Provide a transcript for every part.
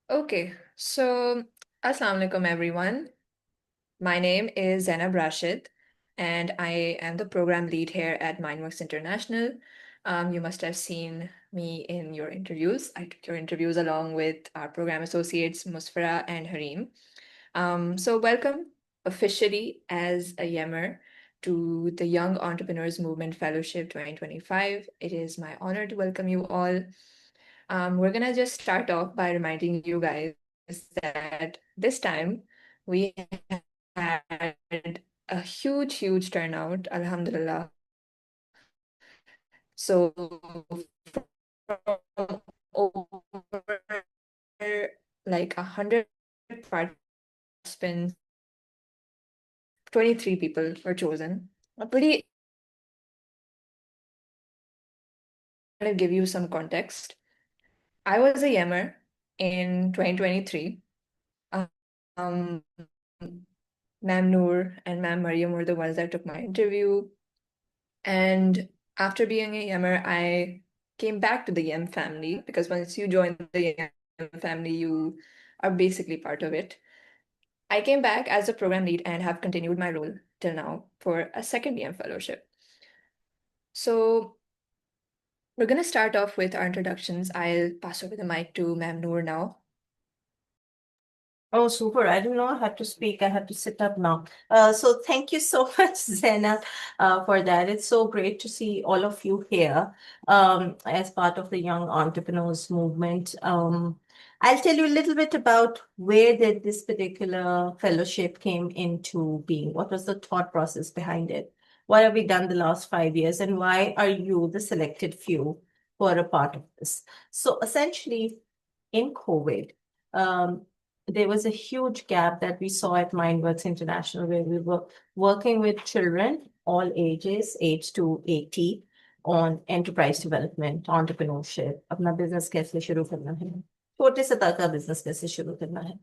Okay, so Assalamu alaikum everyone. My name is Zainab Rashid, and I am the program lead here at Mindworks International. You must have seen me in your interviews. I took your interviews along with our program associates Musfara and Harim. So welcome officially as a YEMer to the Young Entrepreneurs Movement Fellowship 2025. It is my honor to welcome you all. We're gonna just start off by reminding you guys that this time we had a huge turnout, Alhamdulillah. So from over like 100 participants, 23 people were chosen. A pretty kind of give you some context. I was a YEMer in 2023. Um, Ma'am Noor and Ma'am Mariam were the ones that took my interview. And after being a YEMer, I came back to the YEM family because once you join the YEM family, you are basically part of it. I came back as a program lead and have continued my role till now for a second YEM fellowship. So we're going to start off with our introductions. I'll pass over the mic to Ma'am Noor now. Oh, super. I didn't know I had to speak. I had to sit up now. So thank you so much, Zena, for that. It's so great to see all of you here as part of the Young Entrepreneurs Movement. I'll tell you a little bit about where did this particular fellowship came into being. What was the thought process behind it? What have we done the last 5 years? And why are you the selected few who are a part of this? So essentially, in COVID, um, there was a huge gap that we saw at Mindworks International, where we were working with children, all ages, age to 80, on enterprise development, entrepreneurship, अपना business कैसे शुरू करना है, छोटे से तक business कैसे शुरू करना है.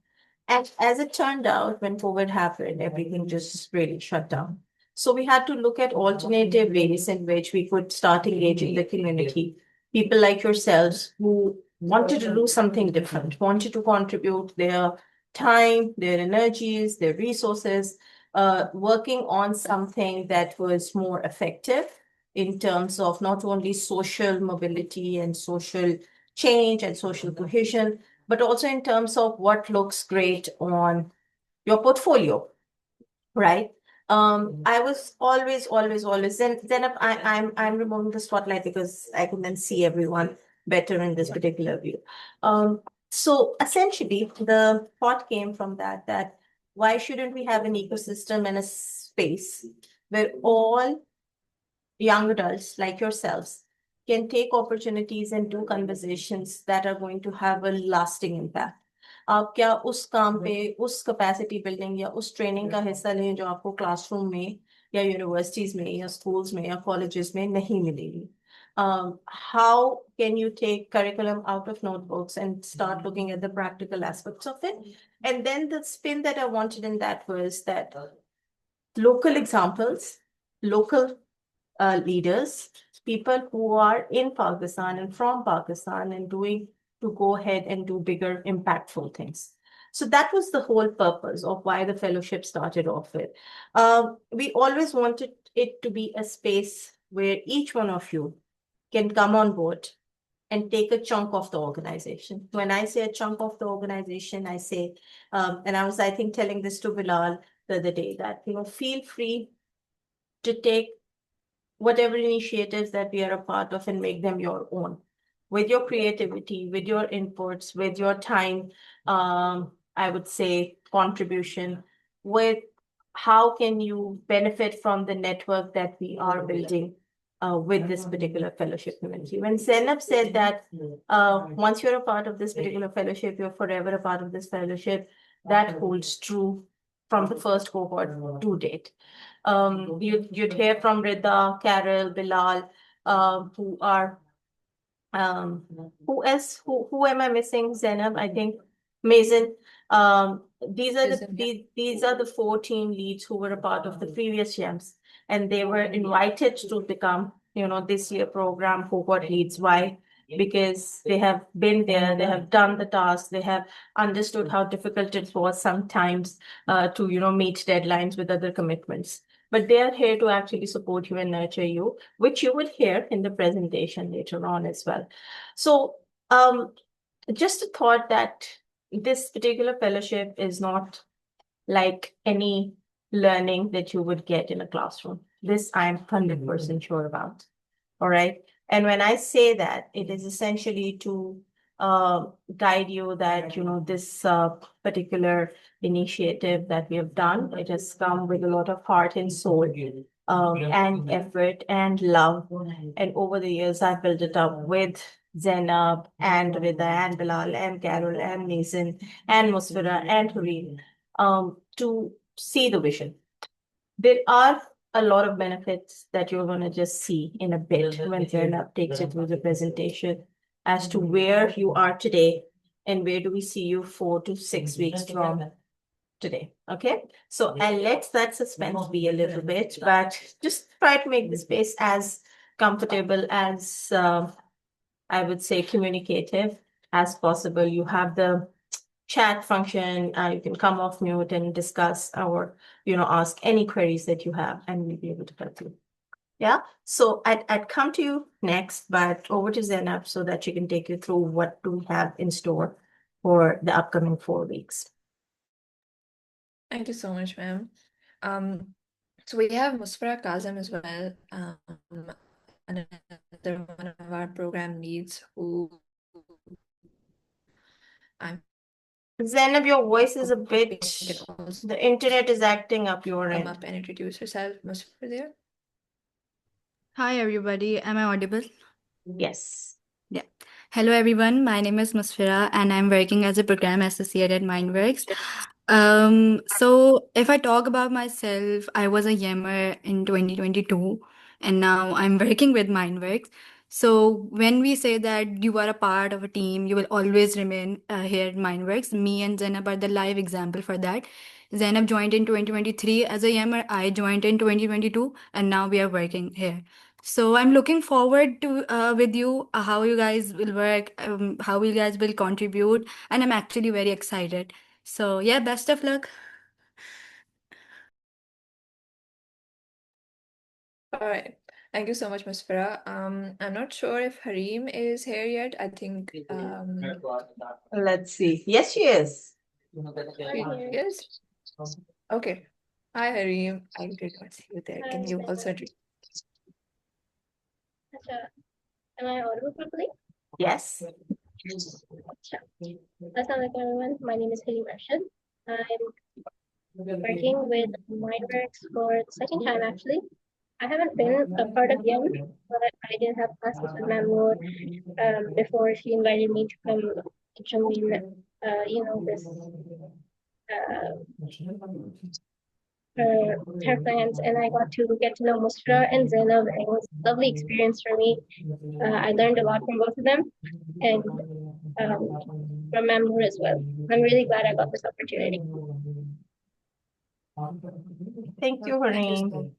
And as it turned out, when COVID happened, everything just really shut down. So we had to look at alternative ways in which we could start engaging the community. People like yourselves who wanted to do something different, wanted to contribute their time, their energies, their resources, working on something that was more effective in terms of not only social mobility and social change and social cohesion, but also in terms of what looks great on your portfolio, right? I was always, then I'm removing the spotlight because I can then see everyone better in this particular view. So essentially, the thought came from that why shouldn't we have an ecosystem and a space where all young adults like yourselves can take opportunities and do conversations that are going to have a lasting impact. आप क्या उस काम पे उस capacity building या उस training का हिस्सा लें जो आपको क्लासरूम में या यूनिवर्सिटीज में या स्कूल्स में या कॉलेजेस में नहीं मिलेगी. How can you take curriculum out of notebooks and start looking at the practical aspects of it? And then the spin that I wanted in that was that local examples, local leaders, people who are in Pakistan and from Pakistan and doing to go ahead and do bigger, impactful things. So that was the whole purpose of why the fellowship started off with. We always wanted it to be a space where each one of you can come on board and take a chunk of the organization. When I say a chunk of the organization, I say, and I was, I think, telling this to Bilal the other day that, feel free to take whatever initiatives that we are a part of and make them your own with your creativity, with your inputs, with your time, I would say contribution, with how can you benefit from the network that we are building with this particular fellowship community. When Zainab said that once you're a part of this particular fellowship, you're forever a part of this fellowship, that holds true from the first cohort to date. You'd hear from Rida, Carol, Bilal, who are who else? Who am I missing? Zainab, I think Mason. These are the 14 leads who were a part of the previous YEMs, and they were invited to become, this year program cohort leads. Why? because they have been there, they have done the task, they have understood how difficult it was sometimes to meet deadlines with other commitments. But they are here to actually support you and nurture you, which you will hear in the presentation later on as well. So just a thought that this particular fellowship is not like any learning that you would get in a classroom. This I'm 100% sure about. All right. And when I say that, it is essentially to guide you that, this particular initiative that we have done, it has come with a lot of heart and soul, and effort and love. And over the years, I've built it up with Zainab and Rida and Bilal and Carol and Mason and Musfira and Hareen, to see the vision. There are a lot of benefits that you're going to just see in a bit when Zainab takes you through the presentation as to where you are today and where do we see you 4 to 6 weeks from today. Okay. So I'll let that suspense be a little bit, but just try to make the space as comfortable as I would say communicative as possible. You have the chat function. You can come off mute and discuss or, ask any queries that you have, and we'll be able to help you. Yeah. So I'd come to you next, but over to Zainab so that she can take you through what do we have in store for the upcoming 4 weeks. Thank you so much, ma'am. So we have Musfira Kazim as well, another one of our program leads who I'm Zainab, your voice is a hoping bit, can also the internet is acting up your come end. up and introduce herself. Musfira there? Hi, everybody. Am I audible? Yes. Yeah. Hello, everyone. My name is Musfira, and I'm working as a program associate at Mindworks. So if I talk about myself, I was a YEMer in 2022, and now I'm working with Mindworks. So when we say that you are a part of a team, you will always remain here at Mindworks. Me and Zainab are the live example for that. Zainab joined in 2023 as a YEMer. I joined in 2022, and now we are working here. So I'm looking forward to with you how you guys will work, how you guys will contribute, and I'm actually very excited. So yeah, best of luck. All right. Thank you so much, Musfira. I'm not sure if Hareem is here yet. I think Let's see. Yes, she is. she is. Okay. Hi, Hareem. I did not see you there. Can you also introduce? Am I audible properly? Yes. Assalamualaikum everyone. My name is Halim Arshad. I'm working with Mindworks for the second time actually. I haven't been a part of YEM, but I did have classes with Mamnoor before she invited me to come join, this her plans, and I got to get to know Musra and Zainab. It was a lovely experience for me. I learned a lot from both of them, and from Mamnoor as well. I'm really glad I got this opportunity. Thank you, Thank you so Hareem.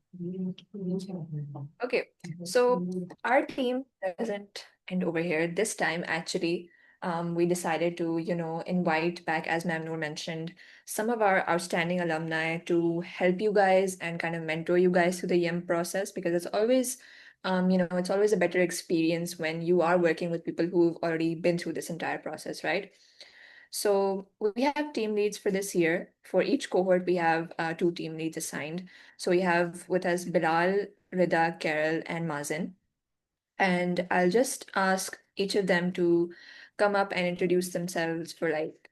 Okay, so our team doesn't end over here. This time, actually, we decided to, invite back, as Mamnoor mentioned, some of our outstanding alumni to help you guys and kind of mentor you guys through the YEM process because it's always a better experience when you are working with people who've already been through this entire process, right? So we have team leads for this year. For each cohort, we have 2 team leads assigned. So we have with us Bilal, Rida, Carol, and Mazen. And I'll just ask each of them to come up and introduce themselves for like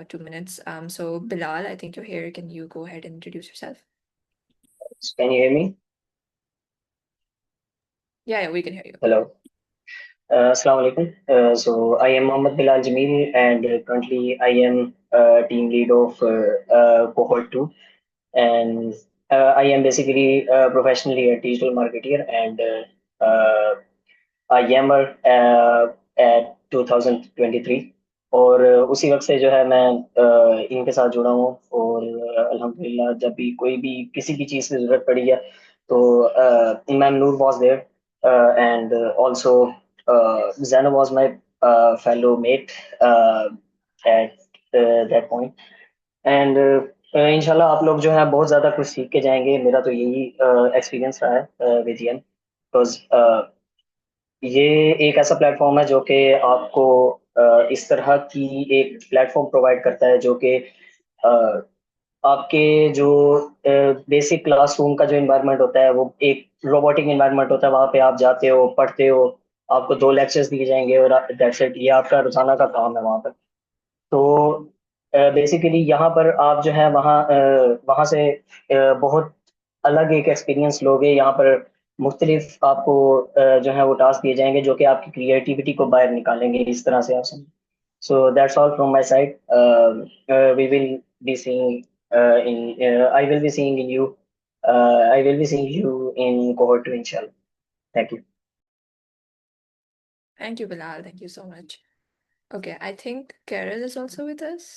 2 minutes. So Bilal, I think you're here. Can you go ahead and introduce yourself? Can you hear me? Yeah, we can hear you. Hello. Assalamu alaikum. So I am Mohammad Bilal Jamil, and currently I am team lead of cohort 2, and I am basically professionally a digital marketer and a YEMer at 2023. और उसी वक्त से जो है मैं इनके साथ जुड़ा हूँ और अल्हम्दुलिल्लाह जब भी कोई भी किसी भी चीज़ की ज़रूरत पड़ी है तो ma'am Noor was there and also Zana was my fellow mate at that point. And इंशाल्लाह आप लोग जो है बहुत ज़्यादा कुछ सीख के जाएंगे. मेरा तो यही एक्सपीरियंस रहा है विद YEM, बिकॉज ये एक ऐसा प्लेटफॉर्म है जो कि आपको इस तरह की एक प्लेटफॉर्म प्रोवाइड करता है जो कि आपके जो बेसिक क्लासरूम का जो इन्वायरमेंट होता है वो एक रोबोटिक इन्वायरमेंट होता है. वहाँ पे आप जाते हो, पढ़ते हो, आपको 2 लेक्चर्स दिए जाएंगे और दैट्स इट. ये आपका रोजाना का काम है वहाँ पर. तो बेसिकली यहाँ पर आप जो है वहाँ से बहुत अलग एक एक्सपीरियंस लोगे. यहाँ पर मुख्तलिफ आपको जो है वो टास्क दिए जाएंगे जो कि आपकी क्रिएटिविटी को बाहर निकालेंगे. इस तरह से आप समझ. So that's all from my side. We will be seeing in I will be seeing in you I will be seeing you in cohort 2 inshallah. Thank you. Thank you, Bilal. Thank you so much. Okay, I think Carol is also with us.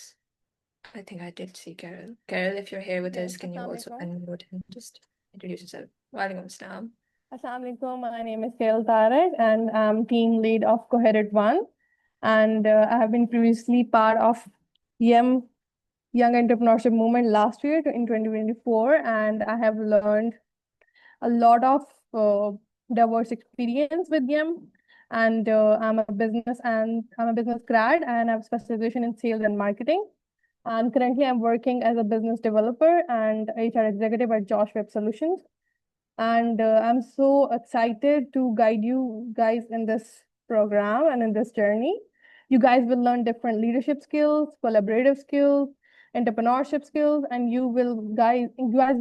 I think I did see Carol. Carol, if you're here with us, can you also unmute and just introduce yourself? Walaikum assalam. Assalamualaikum. My name is Carol Tarek, and I'm team lead of Cohort 1. And I have been previously part of YEM Young Entrepreneurship Movement last year in 2024, and I have learned a lot of diverse experience with YEM. And I'm a business grad, and I have specialization in sales and marketing. And currently, I'm working as a business developer and HR executive at Josh Web Solutions. And I'm so excited to guide you guys in this program and in this journey. You guys will learn different leadership skills, collaborative skills, entrepreneurship skills, and you guys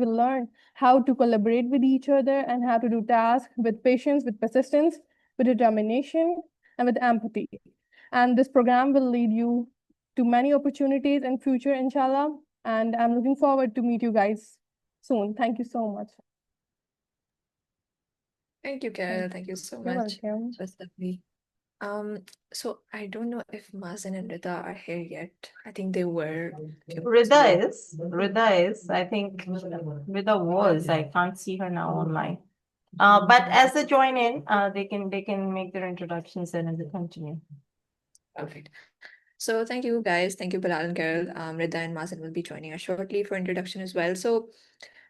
will learn how to collaborate with each other and how to do tasks with patience, with persistence, with determination, and with empathy. And this program will lead you to many opportunities in future, inshallah. And I'm looking forward to meet you guys soon. Thank you so much. Thank you, Carol. Thank you so You're much. welcome. That's lovely. So I don't know if Mazen and Rida are here yet. I think they were. Rida is. I think Rida was. I can't see her now online. But as they join in, they can make their introductions and then they continue. Perfect. So thank you guys. Thank you, Bilal and Carol. Rida and Mazen will be joining us shortly for introduction as well. So,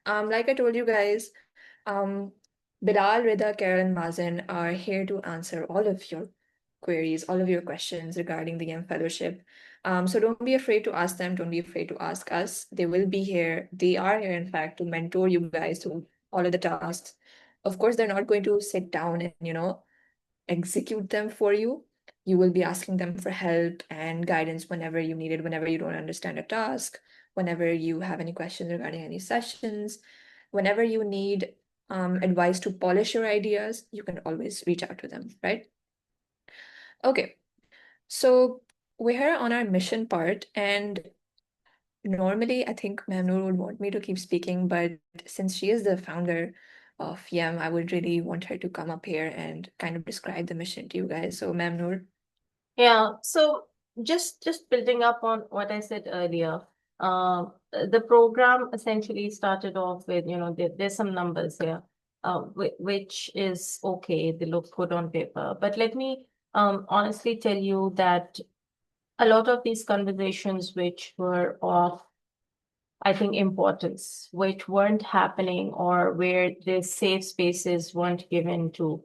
like I told you guys, Bilal, Rida, Carol, and Mazen are here to answer all of your queries, all of your questions regarding the YEM Fellowship. So don't be afraid to ask them. Don't be afraid to ask us. They will be here. They are here, in fact, to mentor you guys to all of the tasks. Of course, they're not going to sit down and, execute them for you. You will be asking them for help and guidance whenever you need it, whenever you don't understand a task, whenever you have any questions regarding any sessions, whenever you need advice to polish your ideas, you can always reach out to them, right? Okay, so we're here on our mission part, and normally I think Mamnoor would want me to keep speaking, but since she is the founder of YEM, I would really want her to come up here and kind of describe the mission to you guys. So Mamnoor. Yeah, so just building up on what I said earlier, the program essentially started off with, there's some numbers here, which is okay, they look good on paper. But let me honestly tell you that a lot of these conversations which were of, I think, importance, which weren't happening or where the safe spaces weren't given to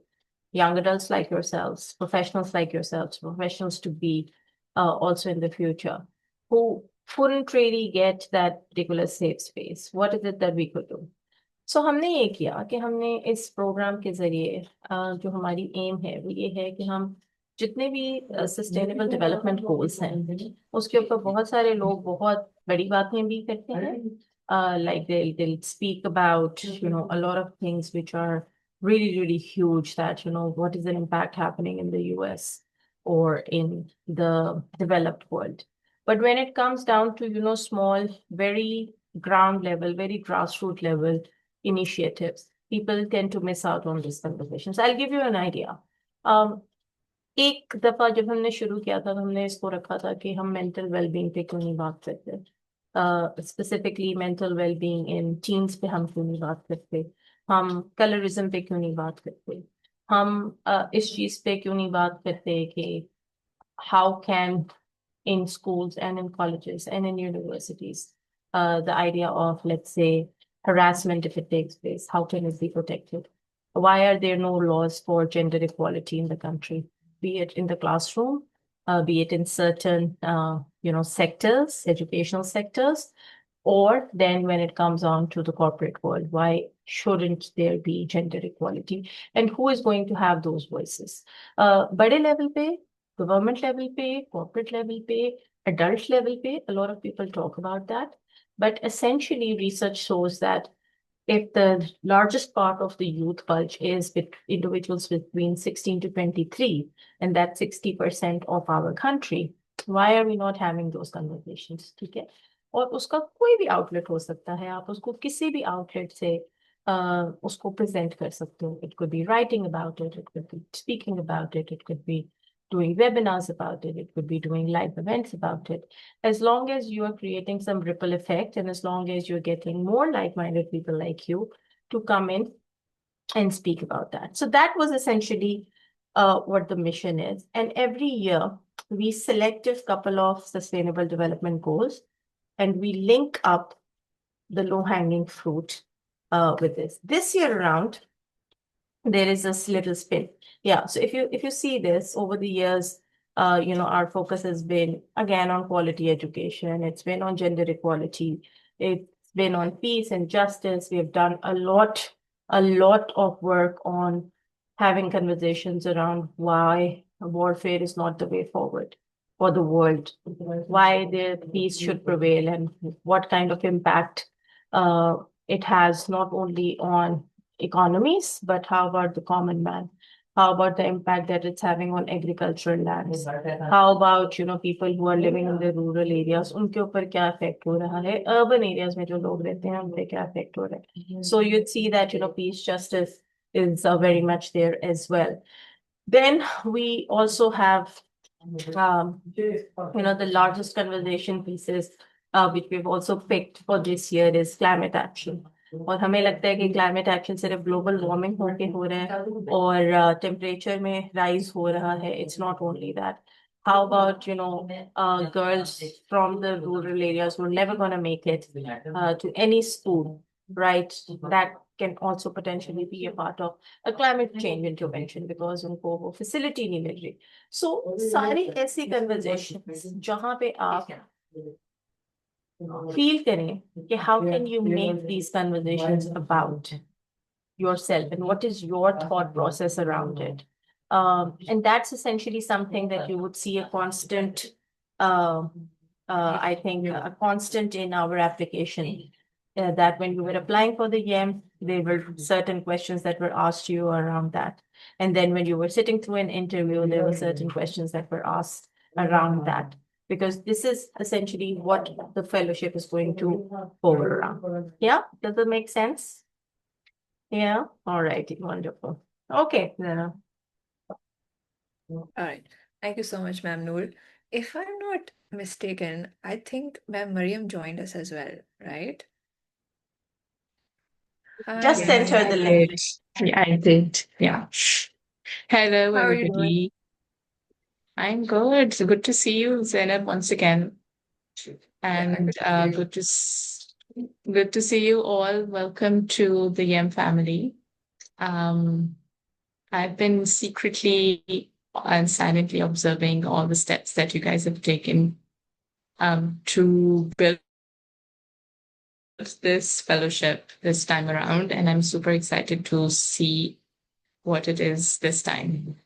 young adults like yourselves, professionals like yourselves, professionals to be also in the future, who couldn't really get that particular safe space. What is it that we could do? सो हमने ये किया कि हमने इस programme के जरिए जो हमारी एम है वो ये है कि हम जितने भी सस्टेनेबल डेवलपमेंट गोल्स हैं उसके ऊपर बहुत सारे लोग बहुत बड़ी बातें भी करते हैं like they'll speak about a lot of things which are really huge, that what is the impact happening in the US or in the developed world. But when it comes down to small, very ground level, very grassroots level initiatives, people tend to miss out on these conversations. I'll give you an idea. एक दफा जब हमने शुरू किया था तो हमने इसको रखा था कि हम मेंटल वेलबींग पे क्यों नहीं बात करते, स्पेसिफिकली मेंटल वेलबींग इन टीन्स पे हम क्यों नहीं बात करते, हम कलरिज्म पे क्यों नहीं बात करते, हम इस चीज पे क्यों नहीं बात करते कि how can in schools and in colleges and in universities, the idea of, let's say, harassment, if it takes place, how can it be protected? Why are there no laws for gender equality in the country, be it in the classroom, be it in certain, sectors, educational sectors, or then when it comes on to the corporate world, why shouldn't there be gender equality? And who is going to have those voices? बड़े level पे, government level पे, corporate level पे, adult level पे, a lot of people talk about that. But essentially, research shows that if the largest part of the youth bulge is with individuals between 16 to 23, and that's 60% of our country, why are we not having those conversations? ठीक है? और उसका कोई भी outlet हो सकता है, आप उसको किसी भी आउटलेट से उसको प्रेजेंट कर सकते हो. It could be writing about it, it could be speaking about it, it could be doing webinars about it, it could be doing live events about it. As long as you are creating some ripple effect and as long as you're getting more like-minded people like you to come in and speak about that. So that was essentially what the mission is. And every year we select a couple of sustainable development goals and we link up the low-hanging fruit with this. This year around, there is this little spin. Yeah, so if you see this over the years, our focus has been again on quality education. It's been on gender equality. It's been on peace and justice. We have done a lot of work on having conversations around why warfare is not the way forward for the world, why the peace should prevail, and what kind of impact it has not only on economies, but how about the common man? How about the impact that it's having on agricultural lands? How about, people who are living in the rural areas, उनके ऊपर क्या effect हो रहा है? Urban areas में जो लोग रहते हैं, उन पे क्या effect हो रहा है? So you'd see that, peace, justice is very much there as well. Then we also have, the largest conversation pieces, which we've also picked for this year is climate action. और हमें लगता है कि climate action सिर्फ global warming होके हो रहा है और टेम्परेचर में राइज हो रहा है. It's not only that. How about, girls from the rural areas who are never going to make it to any school, right? That can also potentially be a part of a climate change intervention because उनको वो facility नहीं मिल रही. So सारी ऐसी conversations जहाँ पे आप feel करें कि how can you make these conversations about yourself and what is your thought process around it. And that's essentially something that you would see a constant, I think, a constant in our application. That when you were applying for the YEM, there were certain questions that were asked you around that. And then when you were sitting through an interview, there were certain questions that were asked around that. Because this is essentially what the fellowship is going to forward around. Yeah, does that make sense? Yeah, all righty, wonderful. Okay, then. All right. Thank you so much, Ma'am Noor. If I'm not mistaken, I think Ma'am Mariam joined us as well, right? Hi, Just send Ma'am. her I the link. did. Yeah, I did. Yeah. Hello, How are you doing? everybody. I'm good. So good to see you, Zainab, once again. Yeah, And good to see you. good to see you all. Welcome to the YEM family. Um, I've been secretly and silently observing all the steps that you guys have taken to build this fellowship this time around, and I'm super excited to see what it is this time.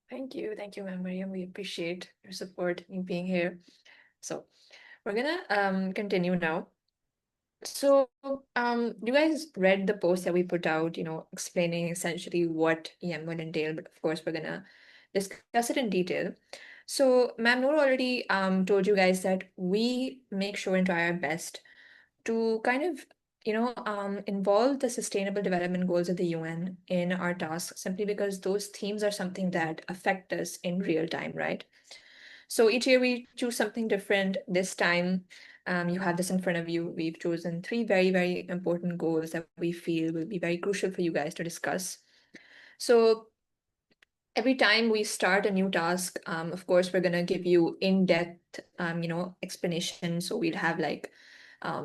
Thank you. Thank you, Ma'am Mariam. We appreciate your support in being here. So we're gonna continue now. So you guys read the post that we put out, explaining essentially what EM would entail, but of course we're gonna discuss it in detail. So Ma'am Noor already told you guys that we make sure and try our best to kind of involve the sustainable development goals of the UN in our tasks simply because those themes are something that affect us in real time, right? So each year we choose something different. This time, you have this in front of you. We've chosen three very, very important goals that we feel will be very crucial for you guys to discuss. So every time we start a new task, of course, we're gonna give you in-depth, explanation. So we'll have like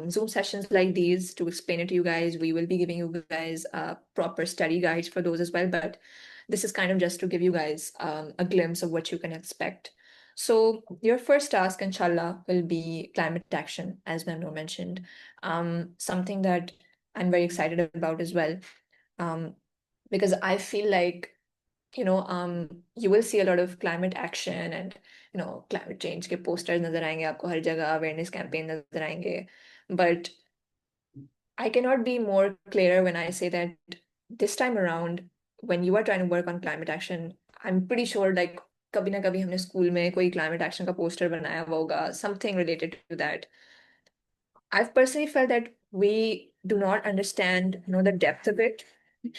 Zoom sessions like these to explain it to you guys. We will be giving you guys proper study guides for those as well. But this is kind of just to give you guys a glimpse of what you can expect. So your first task, inshallah, will be climate action, as Memno mentioned. Something that I'm very excited about as well. Um, because I feel like you will see a lot of climate action and climate change के posters नजर आएंगे आपको हर जगह awareness campaign नजर आएंगे but I cannot be more clearer when I say that this time around when you are trying to work on climate action I'm pretty sure like कभी ना कभी हमने स्कूल में कोई climate action का poster बनाया हुआ होगा something related to that. I've personally felt that we do not understand, the depth of it,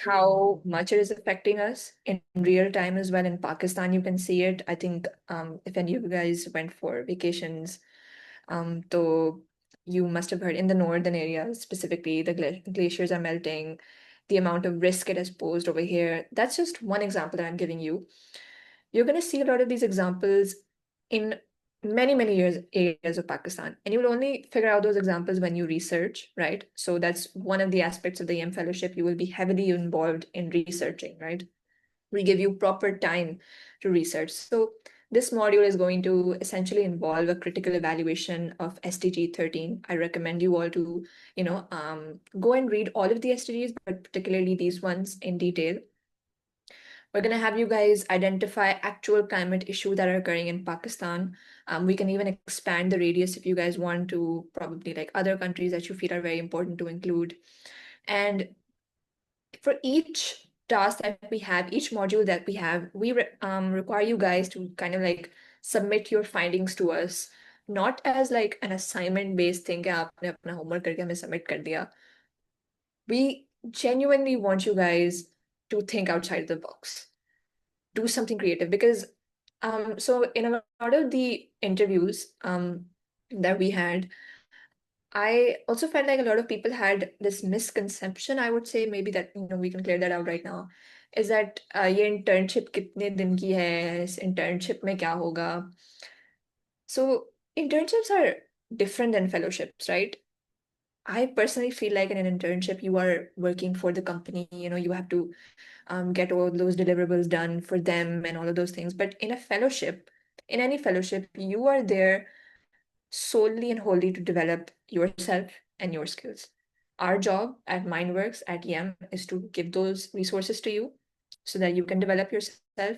how much it is affecting us in real time as well. In Pakistan, you can see it. I think if any of you guys went for vacations, so you must have heard in the northern areas specifically, the glaciers are melting, the amount of risk it has posed over here. That's just one example that I'm giving you. You're going to see a lot of these examples in many years areas of Pakistan, and you will only figure out those examples when you research, right? So that's one of the aspects of the YEM fellowship. You will be heavily involved in researching, right? We give you proper time to research. So this module is going to essentially involve a critical evaluation of SDG 13. I recommend you all to, go and read all of the SDGs, but particularly these ones in detail. We're going to have you guys identify actual climate issues that are occurring in Pakistan. We can even expand the radius if you guys want to, probably like other countries that you feel are very important to include. And for each task that we have, each module that we have, we require you guys to kind of like submit your findings to us, not as like an assignment based thing कि आपने अपना homework करके हमें submit कर दिया. We genuinely want you guys to think outside the box, do something creative because so in a lot of the interviews that we had, I also felt like a lot of people had this misconception, I would say maybe that we can clear that out right now, is that ये internship कितने दिन की है, इस internship में क्या होगा. So internships are different than fellowships, right? I personally feel like in an internship you are working for the company, you have to get all those deliverables done for them and all of those things. But in a fellowship, in any fellowship, you are there solely and wholly to develop yourself and your skills. Our job at Mindworks at YEM is to give those resources to you so that you can develop yourself.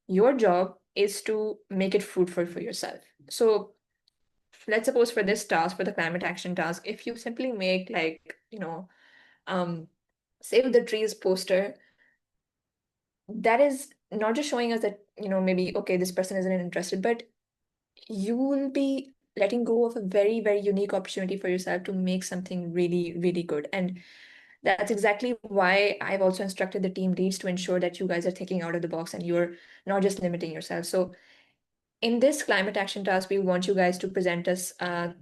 Your job is to make it fruitful for yourself. So let's suppose for this task, for the climate action task, if you simply make like, um, save the trees poster, that is not just showing us that, maybe, okay, this person isn't interested, but you will be letting go of a very unique opportunity for yourself to make something really good. And that's exactly why I've also instructed the team leads to ensure that you guys are thinking out of the box and you're not just limiting yourself. So in this climate action task, we want you guys to present us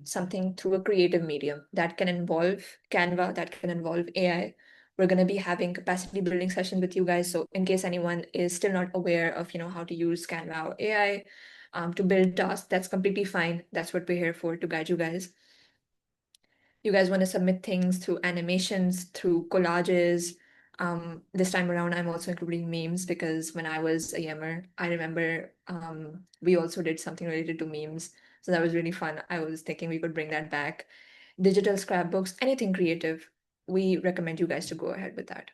something through a creative medium that can involve Canva, that can involve AI. We're going to be having capacity building sessions with you guys. So in case anyone is still not aware of, how to use Canva or AI to build tasks, that's completely fine. That's what we're here for, to guide you guys. You guys want to submit things through animations, through collages. This time around, I'm also including memes because when I was a Yemmer, I remember we also did something related to memes. So that was really fun. I was thinking we could bring that back. Digital scrapbooks, anything creative. We recommend you guys to go ahead with that.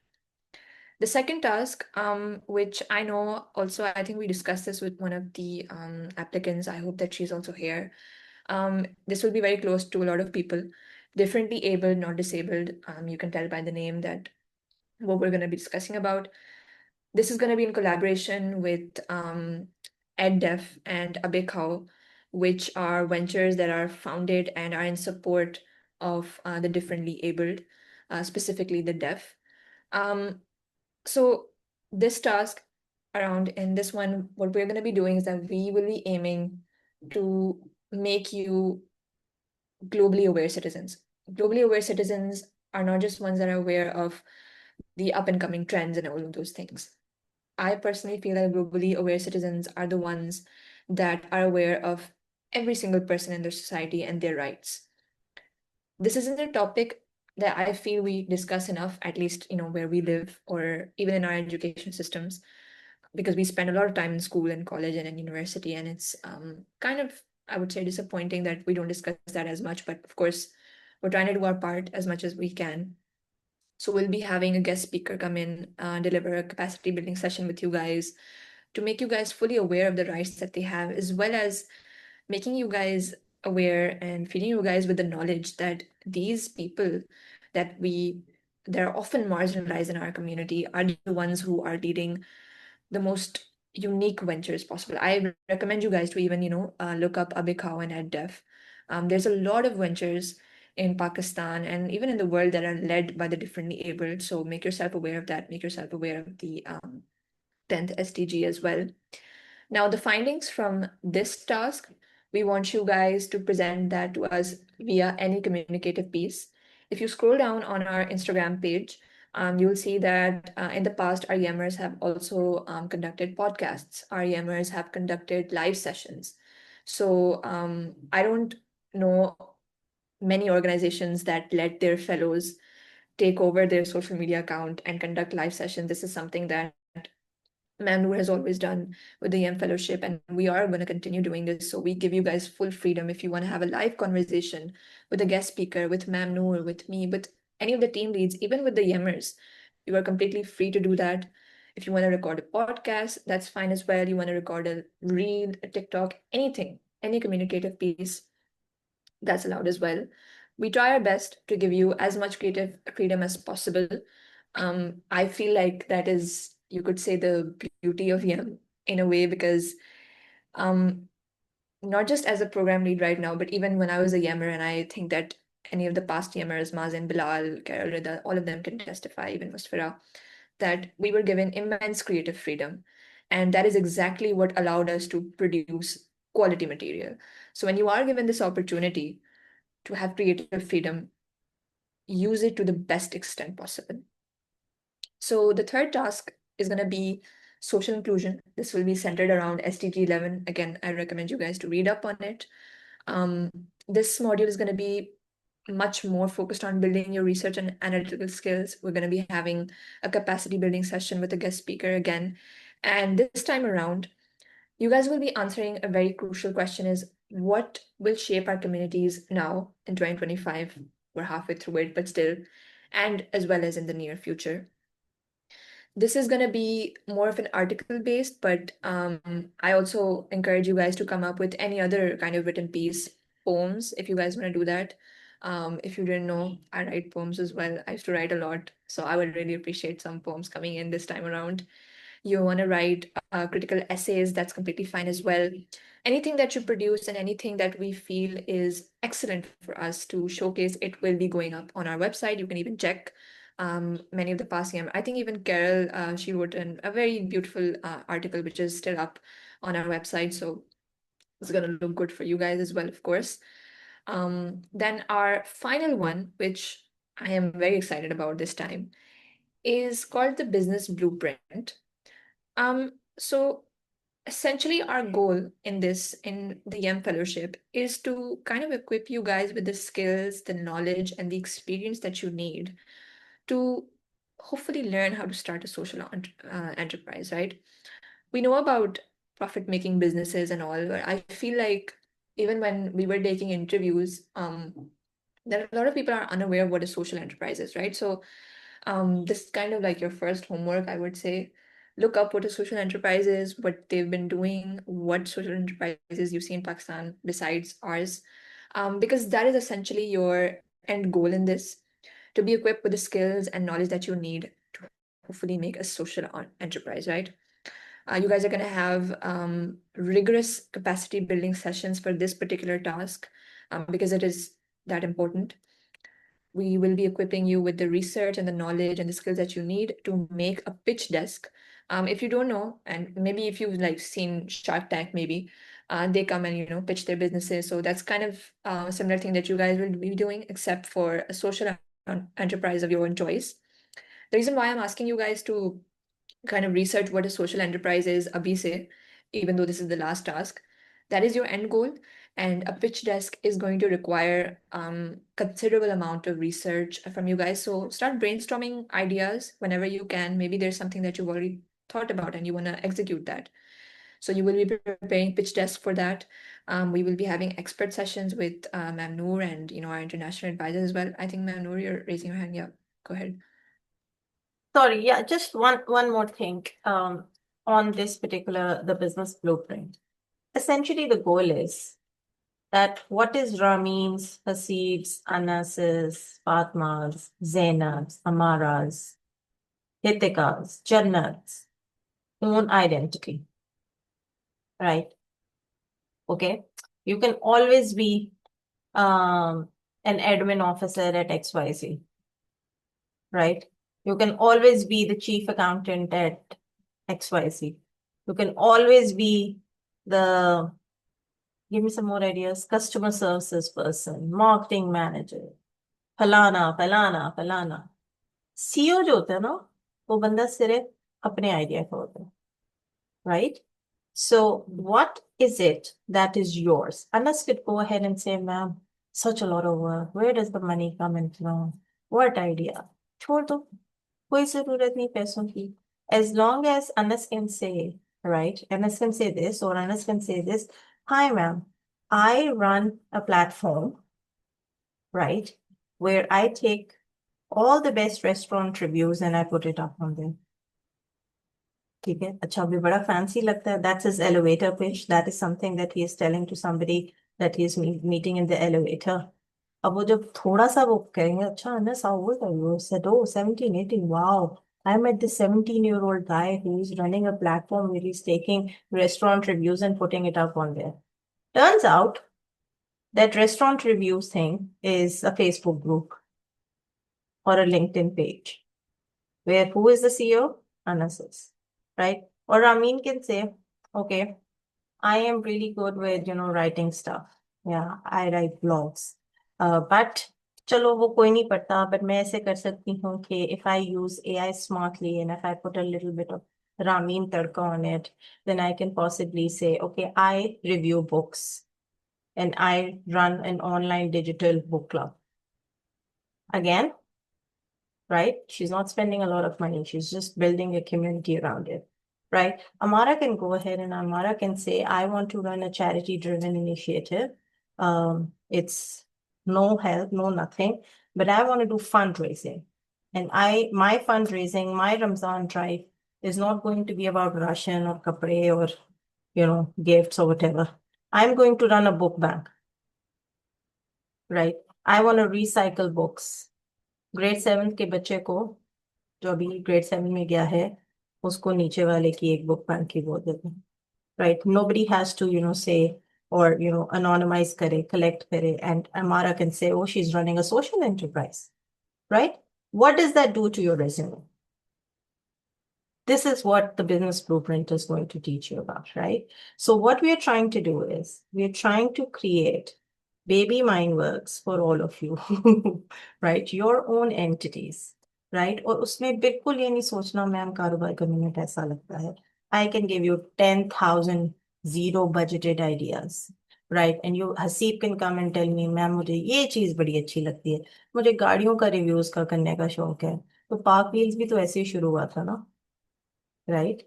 The second task, which I know also, I think we discussed this with one of the applicants. I hope that she's also here. This will be very close to a lot of people, differently abled, not disabled. You can tell by the name that what we're going to be discussing about. This is going to be in collaboration with EdDef and Abekau, which are ventures that are founded and are in support of the differently abled, specifically the deaf. So this task around in this one, what we're going to be doing is that we will be aiming to make you globally aware citizens. Globally aware citizens are not just ones that are aware of the up and coming trends and all of those things. I personally feel that globally aware citizens are the ones that are aware of every single person in their society and their rights. This isn't a topic that I feel we discuss enough, at least, where we live or even in our education systems, because we spend a lot of time in school and college and in university, and it's kind of, I would say, disappointing that we don't discuss that as much. But of course, we're trying to do our part as much as we can. So we'll be having a guest speaker come in, deliver a capacity building session with you guys to make you guys fully aware of the rights that they have, as well as making you guys aware and feeding you guys with the knowledge that these people that we they're often marginalized in our community are the ones who are leading the most unique ventures possible. I recommend you guys to even, look up Abhikaw and EdDef. There's a lot of ventures in Pakistan and even in the world that are led by the differently abled. So make yourself aware of that. Make yourself aware of the 10th SDG as well. Now, the findings from this task, we want you guys to present that to us via any communicative piece. If you scroll down on our Instagram page, you'll see that in the past, our YEMers have also conducted podcasts. Our YEMers have conducted live sessions. So I don't know many organizations that let their fellows take over their social media account and conduct live sessions. This is something that Manur has always done with the YEM Fellowship, and we are going to continue doing this. So we give you guys full freedom if you want to have a live conversation with a guest speaker, with Ma'am Noor, with me, with any of the team leads, even with the YEMers. You are completely free to do that. If you want to record a podcast, that's fine as well. You want to record a reel, a TikTok, anything, any communicative piece, that's allowed as well. We try our best to give you as much creative freedom as possible. I feel like that is, you could say, the beauty of YEM in a way, because um, not just as a program lead right now, but even when I was a YEMer, and I think that any of the past YEMers, Mazen, Bilal, Carol, Rida, all of them can testify, even Musfira, that we were given immense creative freedom. And that is exactly what allowed us to produce quality material. So when you are given this opportunity to have creative freedom, use it to the best extent possible. So the third task is going to be social inclusion. This will be centered around SDG 11. Again, I recommend you guys to read up on it. Um, this module is going to be much more focused on building your research and analytical skills. We're going to be having a capacity building session with a guest speaker again. And this time around, you guys will be answering a very crucial question: is what will shape our communities now in 2025? We're halfway through it, but still, and as well as in the near future. This is going to be more of an article based, but I also encourage you guys to come up with any other kind of written piece, poems, if you guys want to do that. If you didn't know, I write poems as well. I used to write a lot, so I would really appreciate some poems coming in this time around. You want to write critical essays, that's completely fine as well. Anything that you produce and anything that we feel is excellent for us to showcase, it will be going up on our website. You can even check many of the past year. I think even Carol, she wrote a very beautiful article, which is still up on our website. So it's going to look good for you guys as well, of course. Then our final one, which I am very excited about this time, is called the Business Blueprint. So essentially our goal in the YEM fellowship is to kind of equip you guys with the skills, the knowledge, and the experience that you need to hopefully learn how to start a social enterprise, right? We know about profit-making businesses and all, but I feel like even when we were taking interviews, there are a lot of people are unaware of what a social enterprise is, right? So this is kind of like your first homework, I would say. Look up what a social enterprise is, what they've been doing, what social enterprises you see in Pakistan besides ours, because that is essentially your end goal in this, to be equipped with the skills and knowledge that you need to hopefully make a social enterprise, right? You guys are going to have rigorous capacity building sessions for this particular task because it is that important. We will be equipping you with the research and the knowledge and the skills that you need to make a pitch desk. If you don't know, and maybe if you've like seen Shark Tank, maybe they come and pitch their businesses. So that's kind of a similar thing that you guys will be doing, except for a social enterprise of your own choice. The reason why I'm asking you guys to kind of research what a social enterprise is, abhi se, even though this is the last task. That is your end goal. And a pitch desk is going to require considerable amount of research from you guys. So start brainstorming ideas whenever you can. Maybe there's something that you've already thought about and you want to execute that. So you will be preparing pitch desk for that. We will be having expert sessions with Ma'am Noor and our international advisors as well. I think Ma'am Noor, you're raising your hand. Yeah, go ahead. Sorry, yeah, just one more thing on this particular, the business blueprint. Essentially, the goal is that what is Ramin's, Hasib's, Anas's, Fatma's, Zainab's, Amara's, Hitika's, Jannat's own identity, right? Okay. You can always be an admin officer at XYZ, right? You can always be the chief accountant at XYZ. You can always be the, give me some more ideas, customer services person, marketing manager, फलाना फलाना फलाना. CEO जो होता है ना, वो बंदा सिर्फ अपने आइडिया का होता है, right? So what is it that is yours? Anas could go ahead and say, ma'am, such a lot of work. Where does the money come in from? What idea? छोड़ दो, कोई जरूरत नहीं पैसों की. As long as Anas can say, right? Anas can say this or Anas can say this. Hi, ma'am. I run a platform, right, where I take all the best restaurant reviews and I put it up on there. ठीक है, अच्छा अभी बड़ा fancy लगता है. That's his elevator pitch. That is something that he is telling to somebody that he is meeting in the elevator. अब वो जब थोड़ा सा वो कहेंगे, अच्छा Anas, how old are you? Said, oh, 17, 18. Wow. I met this 17-year-old guy who is running a platform where he's taking restaurant reviews and putting it up on there. Turns out that restaurant reviews thing is a Facebook group or a LinkedIn page where who is the CEO? Anas is, right? Or Ramin can say, okay, I am really good with, writing stuff. Yeah, I write blogs. But चलो वो कोई नहीं पढ़ता, but मैं ऐसे कर सकती हूँ कि if I use AI smartly and if I put a little bit of Ramin tadka on it, then I can possibly say, okay, I review books and I run an online digital book club. Again, right? She's not spending a lot of money. She's just building a community around it, right? Amara can go ahead and Amara can say, I want to run a charity-driven initiative. It's no help, no nothing, but I want to do fundraising. And my fundraising, my Ramzan drive is not going to be about ration or kapre or, gifts or whatever. I'm going to run a book bank, right? I want to recycle books. Grade 7 के बच्चे को जो अभी grade 7 में गया है उसको नीचे वाले की एक बुक बैंक की वो देते हैं, राइट? नोबडी हैज टू से और anonymize करे, collect करे, and Amara can say, oh, she's running a social enterprise, right? What does that do to your resume? This is what the business blueprint is going to teach you about, right? So what we are trying to do is we are trying to create baby mindworks for all of you, right? Your own entities, right? और उसमें बिल्कुल ये नहीं सोचना ma'am कारोबार करने में पैसा लगता है. I can give you 10,000 zero budgeted ideas, right? And you, Hasib can come and tell me, ma'am मुझे ये चीज बड़ी अच्छी लगती है, मुझे गाड़ियों का रिव्यूज का करने का शौक है. तो पार्क व्हील्स भी तो ऐसे ही शुरू हुआ था ना, right?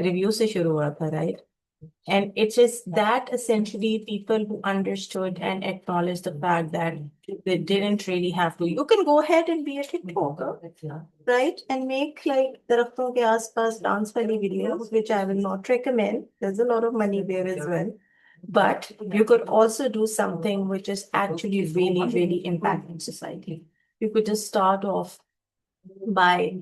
Review से शुरू हुआ था, right? And it's just that essentially people who understood and acknowledged the fact that they didn't really have to. You can go ahead and be a TikToker, right? And make like दरख्तों के आसपास dance वाली videos, which I will not recommend. There's a lot of money there as well. But you could also do something which is actually really, really impacting society. You could just start off by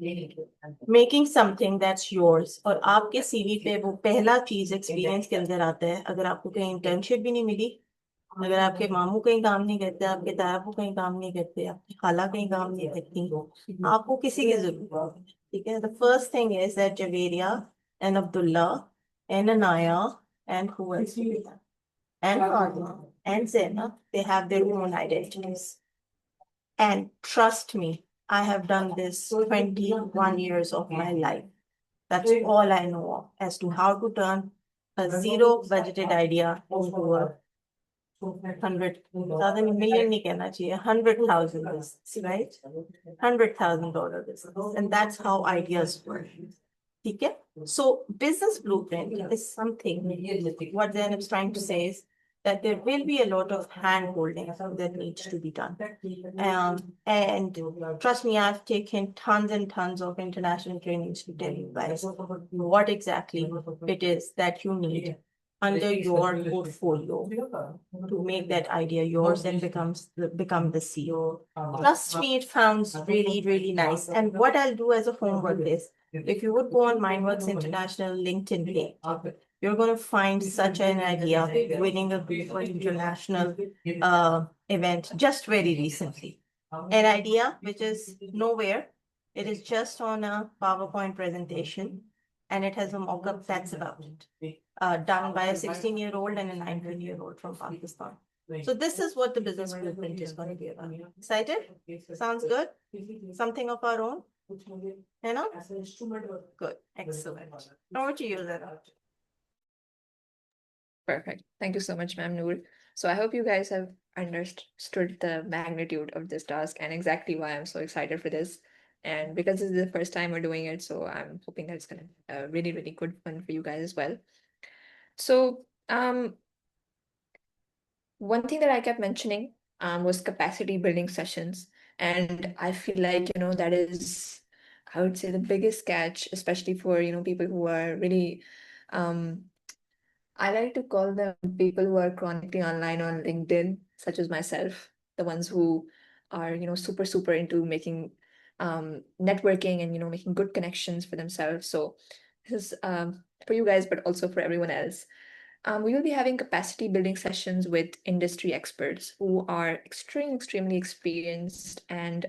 making something that's yours. और आपके CV पे वो पहला चीज experience के अंदर आता है. अगर आपको कहीं इंटर्नशिप भी नहीं मिली, अगर आपके मामू कहीं काम नहीं करते, आपके दादाबू कहीं काम नहीं करते, आपकी खाला कहीं काम नहीं करती, आपको किसी की जरूरत है, ठीक है? The first thing is that Javeria and Abdullah and Anaya and who else do we have? And Fatima and Zainab, they have their own identities. And trust me, I have done this 21 years of my life. That's all I know of as to how to turn a zero budgeted idea into a 100,000 million नहीं कहना चाहिए 100,000 business, right? $100,000 business, and that's how ideas work. ठीक है? So business blueprint is something. What Zainab's trying to say is that there will be a lot of hand holding that needs to be done. And trust me, I've taken tons and tons of international trainings to tell you guys what exactly it is that you need under your portfolio to make that idea yours and become the CEO. Trust me, it sounds really, really nice. And what I'll do as a homework is, if you would go on Mindworks International LinkedIn page, you're going to find such an idea winning a Google International event just very recently. An idea which is nowhere. It is just on a PowerPoint presentation, and it has a mock-up that's about it. Done by a 16-year-old and a 19-year-old from Pakistan. So this is what the business blueprint is going to be about. Excited? Sounds good? Something of our own? You know? Good. Excellent. Over to you, Zara. Perfect. Thank you so much, ma'am Noor. So I hope you guys have understood the magnitude of this task and exactly why I'm so excited for this. And because this is the first time we're doing it, so I'm hoping that it's gonna be a really, really good fun for you guys as well. So one thing that I kept mentioning was capacity building sessions. And I feel like, that is, I would say, the biggest catch, especially for, people who are really, I like to call them people who are chronically online on LinkedIn, such as myself, the ones who are, super, super into making networking and, making good connections for themselves. So this is for you guys, but also for everyone else. We will be having capacity building sessions with industry experts who are extremely experienced and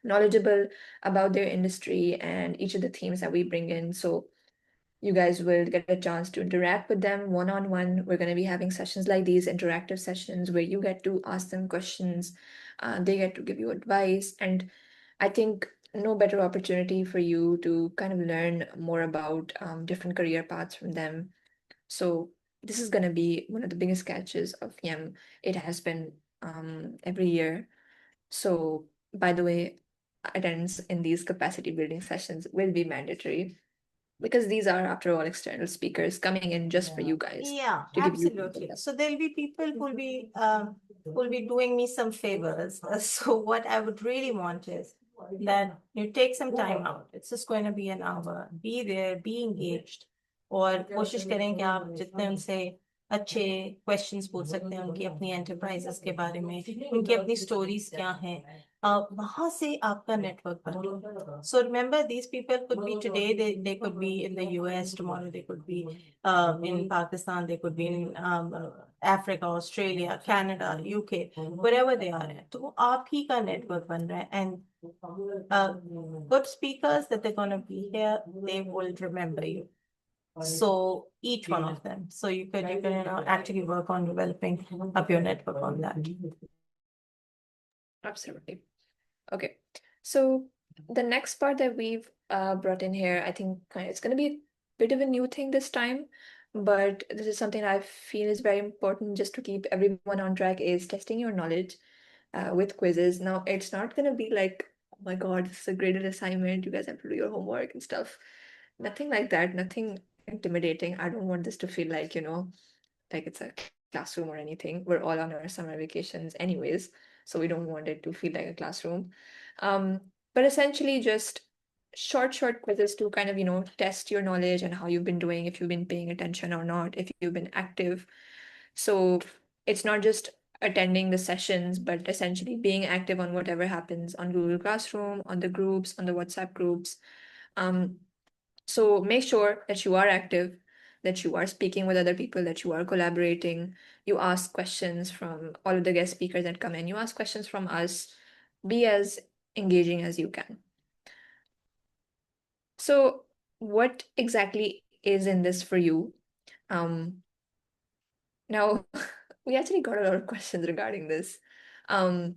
knowledgeable about their industry and each of the themes that we bring in. So you guys will get a chance to interact with them one-on-one. We're going to be having sessions like these, interactive sessions where you get to ask them questions, they get to give you advice, and I think no better opportunity for you to kind of learn more about different career paths from them. So this is going to be one of the biggest catches of YEM. It has been every year. So by the way, attendance in these capacity building sessions will be mandatory because these are, after all, external speakers coming in just for you guys. Yeah, to give you absolutely. So there'll be people who'll be doing me some favors. So what I would really want is that you take some time out. It's just going to be an hour. Be there, be engaged, और कोशिश करें कि आप जितने उनसे अच्छे questions पूछ सकते हैं उनकी अपनी एंटरप्राइजेस के बारे में, उनकी अपनी स्टोरीज क्या हैं, वहां से आपका नेटवर्क बने. So remember, these people could be today, they could be in the US, tomorrow they could be in Pakistan, they could be in Africa, Australia, Canada, UK, wherever they are at. तो वो आप ही का network बन रहा है, and good speakers that they're going to be here, they will remember you. So each one of them. So you can actually work on developing up your network on that. Absolutely. Okay. So the next part that we've brought in here, I think it's going to be a bit of a new thing this time, but this is something I feel is very important just to keep everyone on track, is testing your knowledge with quizzes. Now, it's not going to be like, oh my God, this is a graded assignment. You guys have to do your homework and stuff. Nothing like that. Nothing intimidating. I don't want this to feel like, like it's a classroom or anything. We're all on our summer vacations anyways, so we don't want it to feel like a classroom. But essentially just short quizzes to kind of, test your knowledge and how you've been doing, if you've been paying attention or not, if you've been active. So it's not just attending the sessions, but essentially being active on whatever happens on Google Classroom, on the groups, on the WhatsApp groups. So make sure that you are active, that you are speaking with other people, that you are collaborating. You ask questions from all of the guest speakers that come in. You ask questions from us. Be as engaging as you can. So what exactly is in this for you? Now, we actually got a lot of questions regarding this. And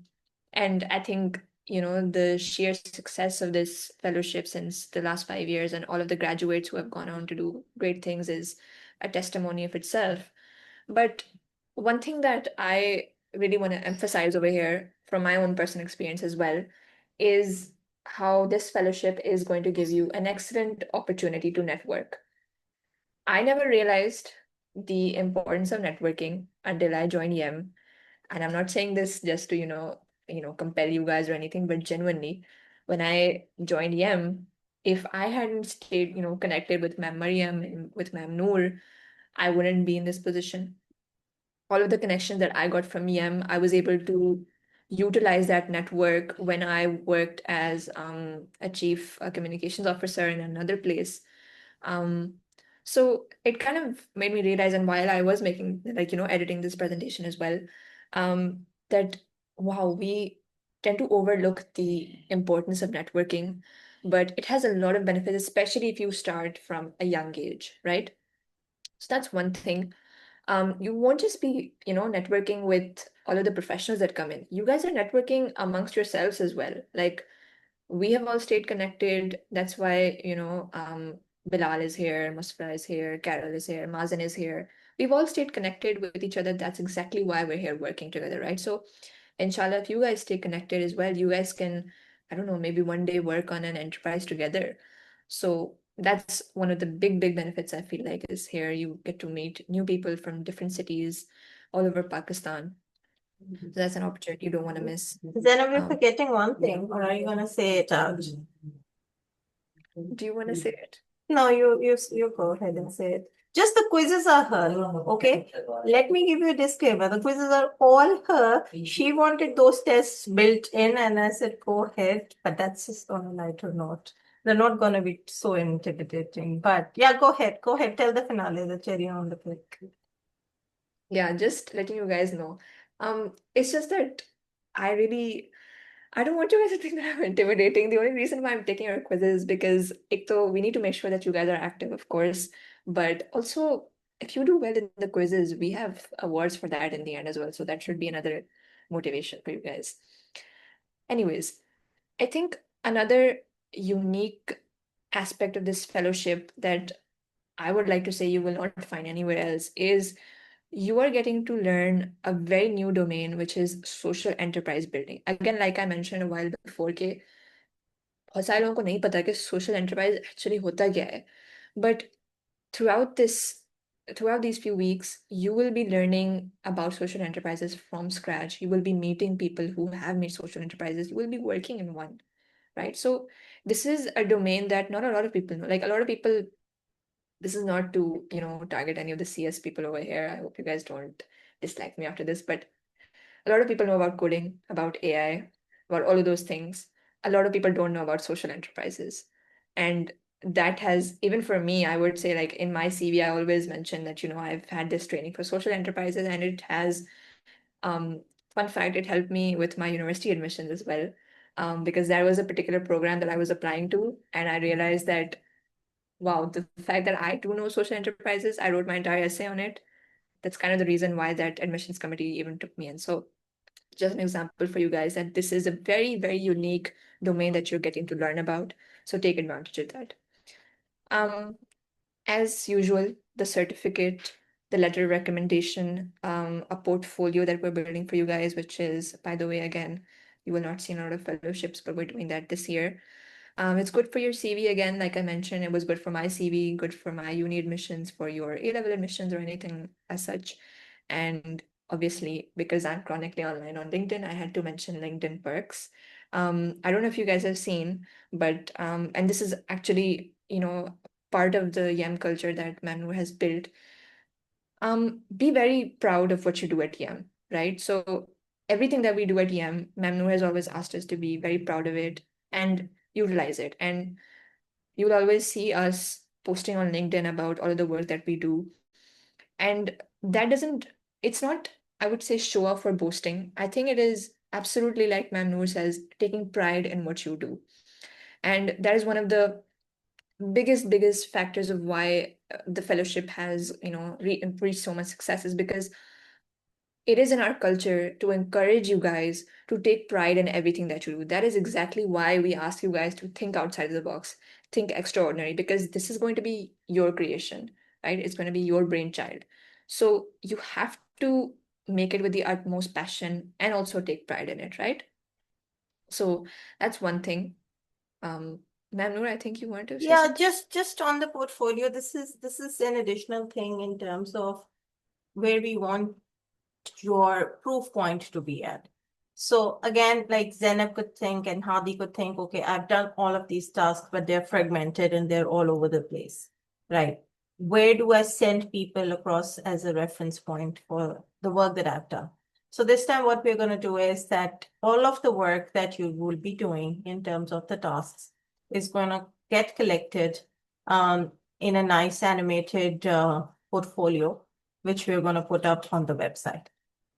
I think, the sheer success of this fellowship since the last 5 years and all of the graduates who have gone on to do great things is a testimony of itself. But one thing that I really want to emphasize over here from my own personal experience as well is how this fellowship is going to give you an excellent opportunity to network. I never realized the importance of networking until I joined YEM. And I'm not saying this just to, compel you guys or anything, but genuinely, when I joined YEM, if I hadn't stayed, connected with Ma'am Mariam and with Ma'am Noor, I wouldn't be in this position. All of the connections that I got from YEM, I was able to utilize that network when I worked as a chief communications officer in another place. Um, so it kind of made me realize, and while I was making, like, editing this presentation as well, that wow, we tend to overlook the importance of networking, but it has a lot of benefits, especially if you start from a young age, right? So that's one thing. You won't just be, networking with all of the professionals that come in. You guys are networking amongst yourselves as well. Like we have all stayed connected. That's why, Bilal is here, Musfra is here, Carol is here, Mazen is here. We've all stayed connected with each other. That's exactly why we're here working together, right? So, inshallah, if you guys stay connected as well, you guys can, I don't know, maybe one day work on an enterprise together. So, that's one of the big, big benefits I feel like is here. You get to meet new people from different cities all over Pakistan. So, that's an opportunity you don't want to miss. Zainab, you're Um, forgetting one thing, or are you going to say it out? do you want to say it? No, you go ahead and say it. Just the quizzes are her, okay? Let me give you a disclaimer. The quizzes are all her. She wanted those tests built in, and I said, go ahead. But that's just on a lighter note. They're not going to be so intimidating. But yeah, go ahead. Go ahead. Tell the finale, the cherry on the cake. Yeah, just letting you guys know. It's just that I don't want you guys to think that I'm intimidating. The only reason why I'm taking your quizzes is because we need to make sure that you guys are active, of course. But also, if you do well in the quizzes, we have awards for that in the end as well. So that should be another motivation for you guys. Anyways, I think another unique aspect of this fellowship that I would like to say you will not find anywhere else is you are getting to learn a very new domain, which is social enterprise building. Again, like I mentioned a while before, कि बहुत सारे लोगों को नहीं पता कि social enterprise actually होता क्या है. But throughout this, throughout these few weeks, you will be learning about social enterprises from scratch. You will be meeting people who have made social enterprises. You will be working in one, right? So this is a domain that not a lot of people know. Like a lot of people, this is not to, target any of the CS people over here. I hope you guys don't dislike me after this, but a lot of people know about coding, about AI, about all of those things. A lot of people don't know about social enterprises. And that has, even for me, I would say, like in my CV, I always mention that, I've had this training for social enterprises, and it has, fun fact, it helped me with my university admissions as well. Because there was a particular program that I was applying to, and I realized that wow, the fact that I do know social enterprises, I wrote my entire essay on it. That's kind of the reason why that admissions committee even took me in. So just an example for you guys that this is a very, very unique domain that you're getting to learn about. So take advantage of that. Um, as usual, the certificate, the letter of recommendation, a portfolio that we're building for you guys, which is, by the way, again, you will not see a lot of fellowships, but we're doing that this year. It's good for your CV again, like I mentioned, it was good for my CV, good for my uni admissions, for your A-level admissions or anything as such. And obviously, because I'm chronically online on LinkedIn, I had to mention LinkedIn perks. I don't know if you guys have seen, but and this is actually, part of the YEM culture that Manu has built. Be very proud of what you do at YEM, right? So everything that we do at YEM, Mamnu has always asked us to be very proud of it and utilize it. And you will always see us posting on LinkedIn about all of the work that we do. And that doesn't, it's not, I would say, show off or boasting. I think it is absolutely like Ma'am Noor says, taking pride in what you do. And that is one of the biggest factors of why the fellowship has, reached so much success is because it is in our culture to encourage you guys to take pride in everything that you do. That is exactly why we ask you guys to think outside of the box, think extraordinary, because this is going to be your creation, right? It's going to be your brainchild. So you have to make it with the utmost passion and also take pride in it, right? So that's one thing. Um, Ma'am Noor, I think you want to say Yeah, something? just on the portfolio, this is an additional thing in terms of where we want your proof point to be at. So again, like Zainab could think and Hadi could think, okay, I've done all of these tasks, but they're fragmented and they're all over the place, right? Where do I send people across as a reference point for the work that I've done? So this time what we're going to do is that all of the work that you will be doing in terms of the tasks is going to get collected in a nice animated portfolio, which we're going to put up on the website.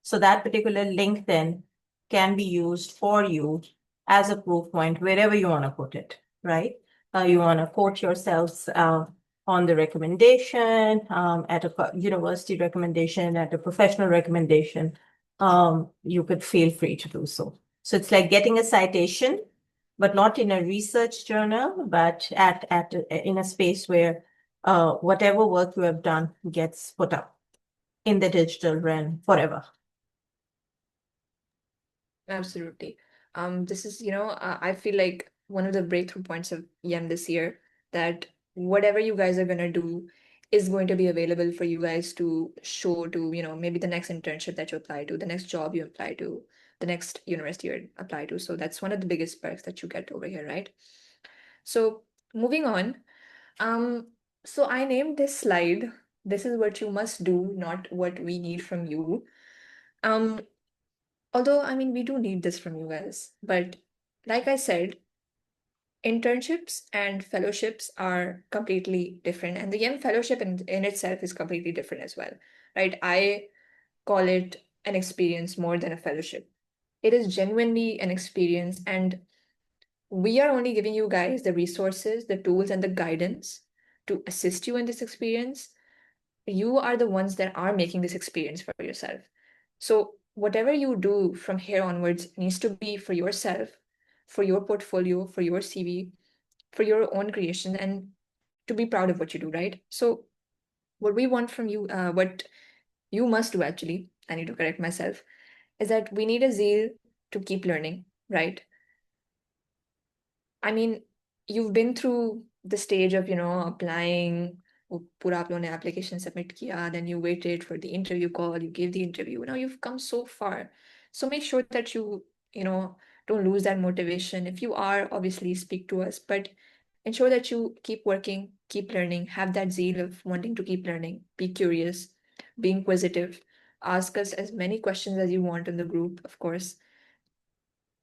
So that particular link then can be used for you as a proof point wherever you want to put it, right? You want to quote yourselves on the recommendation, at a university recommendation, at a professional recommendation, you could feel free to do so. So it's like getting a citation, but not in a research journal, but in a space where whatever work you have done gets put up in the digital realm forever. Absolutely. This is, I feel like one of the breakthrough points of YEM this year, that whatever you guys are gonna do is going to be available for you guys to show to, maybe the next internship that you apply to, the next job you apply to, the next university you apply to. So that's one of the biggest perks that you get over here, right? So moving on, um, so I named this slide, "This is what you must do, not what we need from you." Um, Although, I mean, we do need this from you guys, but like I said, internships and fellowships are completely different, and the YEM fellowship in itself is completely different as well, right? I call it an experience more than a fellowship. It is genuinely an experience, and we are only giving you guys the resources, the tools, and the guidance to assist you in this experience. You are the ones that are making this experience for yourself. So whatever you do from here onwards needs to be for yourself, for your portfolio, for your CV, for your own creation, and to be proud of what you do, right? So what we want from you, what you must do actually, I need to correct myself, is that we need a zeal to keep learning, right? I mean, you've been through the stage of, applying, वो पूरा आप लोगों ने application submit किया, then you waited for the interview call, you gave the interview. Now you've come so far. So make sure that you know, don't lose that motivation. If you are, obviously speak to us, but ensure that you keep working, keep learning, have that zeal of wanting to keep learning, be curious, be inquisitive, ask us as many questions as you want in the group, of course.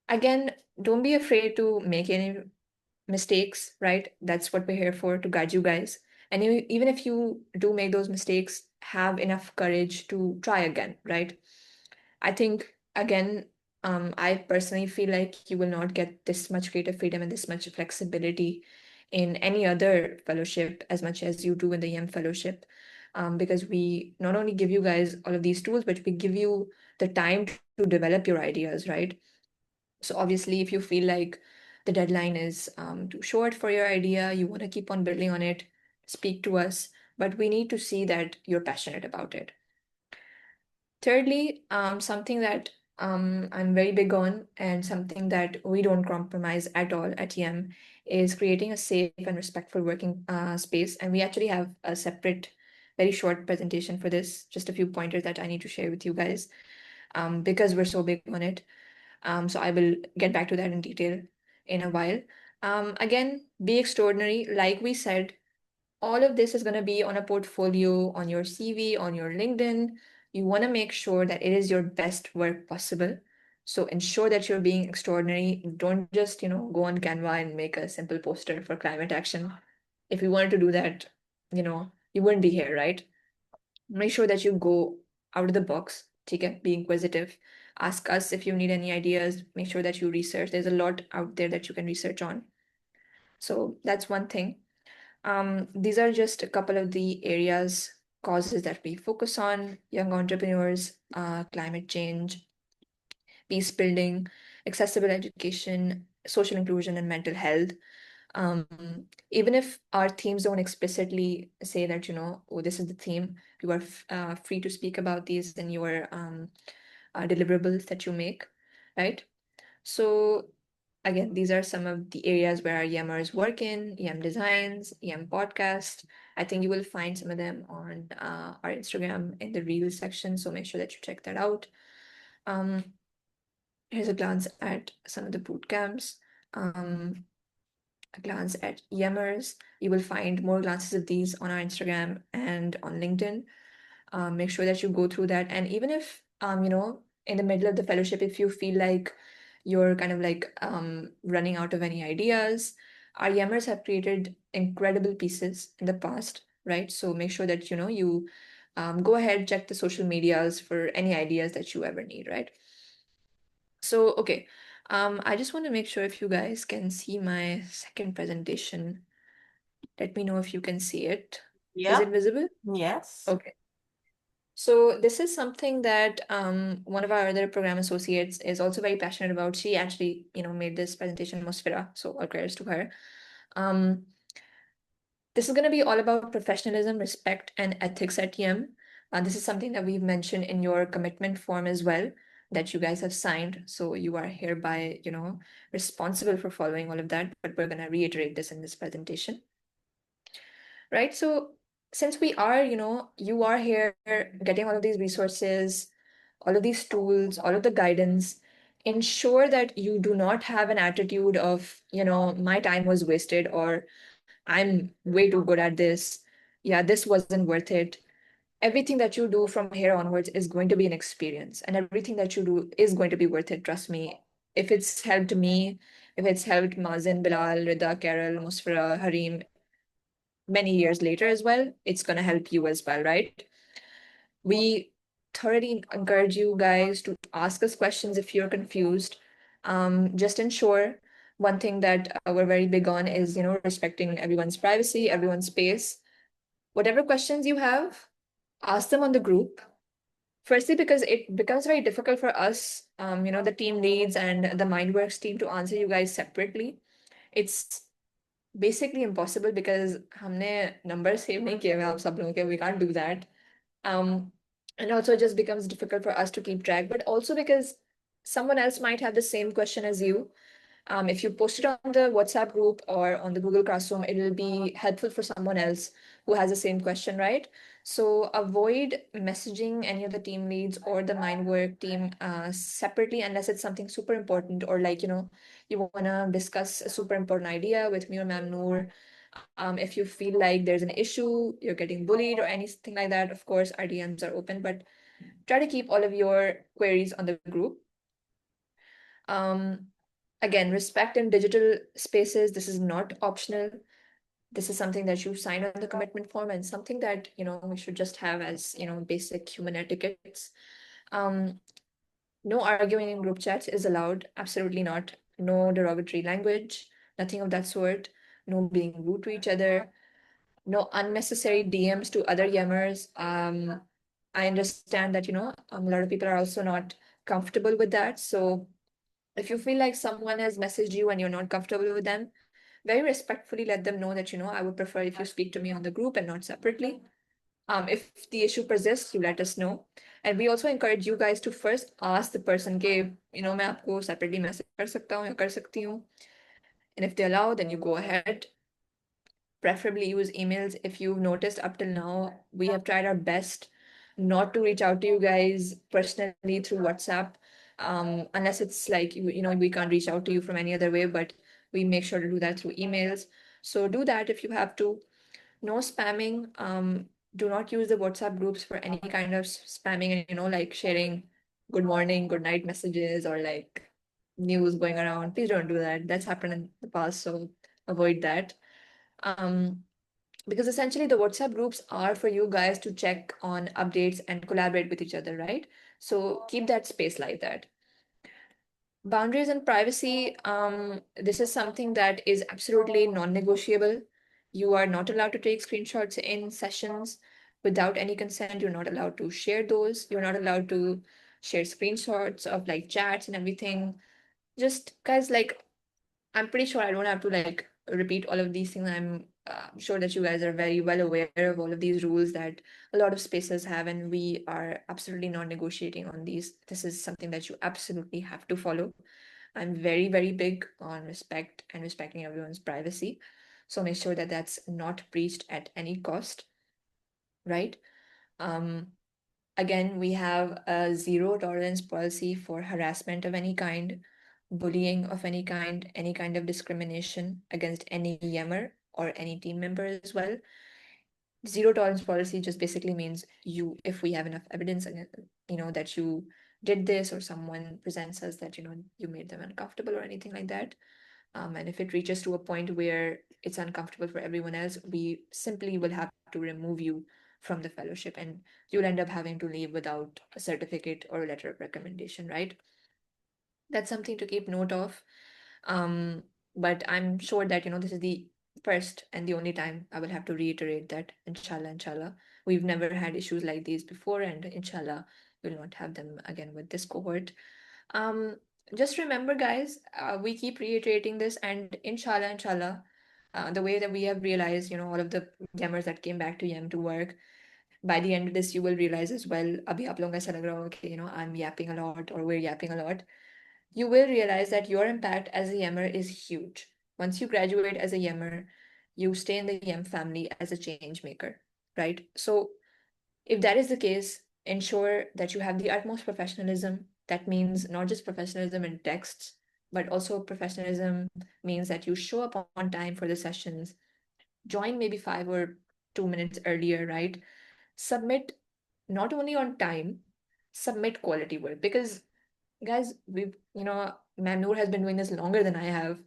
Again, don't be afraid to make any mistakes, right? That's what we're here for, to guide you guys. And even if you do make those mistakes, have enough courage to try again, right? I think, again, I personally feel like you will not get this much creative freedom and this much flexibility in any other fellowship as much as you do in the YEM fellowship. Because we not only give you guys all of these tools, but we give you the time to develop your ideas, right? So obviously, if you feel like the deadline is too short for your idea, you want to keep on building on it, speak to us, but we need to see that you're passionate about it. Thirdly, something that I'm very big on and something that we don't compromise at all at YEM is creating a safe and respectful working space. And we actually have a separate, very short presentation for this, just a few pointers that I need to share with you guys because we're so big on it. So I will get back to that in detail in a while. Again, be extraordinary. Like we said, all of this is going to be on a portfolio, on your CV, on your LinkedIn. You want to make sure that it is your best work possible. So ensure that you're being extraordinary. Don't just, go on Canva and make a simple poster for climate action. If you wanted to do that, you wouldn't be here, right? Make sure that you go out of the box, okay? Be inquisitive. Ask us if you need any ideas. Make sure that you research. There's a lot out there that you can research on. So that's one thing. These are just a couple of the areas causes that we focus on, young entrepreneurs, climate change, peace building, accessible education, social inclusion, and mental health. Um, Even if our themes don't explicitly say that, oh, this is the theme, you are free to speak about these in your deliverables that you make, right? So again, these are some of the areas where our YEMers work in, YEM designs, YEM podcast. I think you will find some of them on our Instagram in the Reels section, so make sure that you check that out. Um, Here's a glance at some of the boot camps. A glance at YEMers. You will find more glances of these on our Instagram and on LinkedIn. Make sure that you go through that. And even if, in the middle of the fellowship, if you feel like you're kind of like running out of any ideas, our YEMers have created incredible pieces in the past, right? So make sure that, you go ahead, check the social medias for any ideas that you ever need, right? So, okay. I just want to make sure if you guys can see my second presentation. Let me know if you can see it. Is Yeah. it visible? Yes. Okay. So this is something that one of our other program associates is also very passionate about. She actually, made this presentation, Musfira, so all credits to her. Um, this is going to be all about professionalism, respect, and ethics at YEM. This is something that we've mentioned in your commitment form as well, that you guys have signed. So you are hereby, responsible for following all of that, but we're going to reiterate this in this presentation. Right? So since we are, you are here getting all of these resources, all of these tools, all of the guidance, ensure that you do not have an attitude of, my time was wasted or I'm way too good at this. Yeah, this wasn't worth it. Everything that you do from here onwards is going to be an experience, and everything that you do is going to be worth it. Trust me. If it's helped me, if it's helped Mazen, Bilal, Rida, Carol, Musfira, Harim, many years later as well, it's going to help you as well, right? We thoroughly encourage you guys to ask us questions if you're confused. Just ensure one thing that we're very big on is, respecting everyone's privacy, everyone's space. Whatever questions you have, ask them on the group. Firstly, because it becomes very difficult for us, the team leads and the Mindworks team to answer you guys separately. It's basically impossible because हमने numbers save नहीं किए हुए आप सब लोगों के, we can't do that. Um, and also it just becomes difficult for us to keep track, but also because someone else might have the same question as you. If you post it on the WhatsApp group or on the Google Classroom, it will be helpful for someone else who has the same question, right? So avoid messaging any of the team leads or the Mindwork team separately unless it's something super important, or like, you want to discuss a super important idea with me or Ma'am Noor. If you feel like there's an issue, you're getting bullied or anything like that, of course, our DMs are open, but try to keep all of your queries on the group. Um, Again, respect in digital spaces, this is not optional. This is something that you sign on the commitment form and something that, we should just have as, basic human etiquettes. Um, no arguing in group chats is allowed, absolutely not. No derogatory language, nothing of that sort. No being rude to each other. No unnecessary DMs to other YEMers. I understand that, a lot of people are also not comfortable with that. So if you feel like someone has messaged you and you're not comfortable with them, very respectfully let them know that, I would prefer if you speak to me on the group and not separately. If the issue persists, you let us know. And we also encourage you guys to first ask the person कि, मैं आपको separately message कर सकता हूँ या कर सकती हूँ. And if they allow, then you go ahead. Preferably use emails. If you've noticed up till now, we have tried our best not to reach out to you guys personally through WhatsApp, unless it's like, we can't reach out to you from any other way, but we make sure to do that through emails. So do that if you have to. No spamming. Do not use the WhatsApp groups for any kind of spamming and, like sharing good morning, good night messages or like news going around. Please don't do that. That's happened in the past, so avoid that. Um, because essentially the WhatsApp groups are for you guys to check on updates and collaborate with each other, right? So keep that space like that. Boundaries and privacy, this is something that is absolutely non-negotiable. You are not allowed to take screenshots in sessions. without any consent. You're not allowed to share those. You're not allowed to share screenshots of like chats and everything. Just guys, like, I'm pretty sure I don't have to like repeat all of these things. I'm sure that you guys are very well aware of all of these rules that a lot of spaces have, and we are absolutely not negotiating on these. This is something that you absolutely have to follow. I'm very, very big on respect and respecting everyone's privacy. So make sure that that's not breached at any cost, right? Um, Again, we have a zero tolerance policy for harassment of any kind, bullying of any kind of discrimination against any Yemmer or any team member as well. Zero tolerance policy just basically means if we have enough evidence, that you did this, or someone presents us that, you made them uncomfortable or anything like that. And if it reaches to a point where it's uncomfortable for everyone else, we simply will have to remove you from the fellowship, and you'll end up having to leave without a certificate or a letter of recommendation, right? That's something to keep note of. Um, but I'm sure that, this is the first and the only time I will have to reiterate that, inshallah. We've never had issues like these before, and inshallah, we'll not have them again with this cohort. Um, just remember, guys, we keep reiterating this, and inshallah, the way that we have realized, all of the jammers that came back to YEM to work, by the end of this, you will realize as well, abhi aap logon ko aisa lag raha hoga ki, I'm yapping a lot, or we're yapping a lot. You will realize that your impact as a Yemmer is huge. Once you graduate as a Yemmer, you stay in the Yem family as a change maker, right? So if that is the case, ensure that you have the utmost professionalism. That means not just professionalism in texts, but also professionalism means that you show up on time for the sessions, join maybe 5 or 2 minutes earlier, right? Submit not only on time, submit quality work. Because guys, Ma'am Noor has been doing this longer than I have,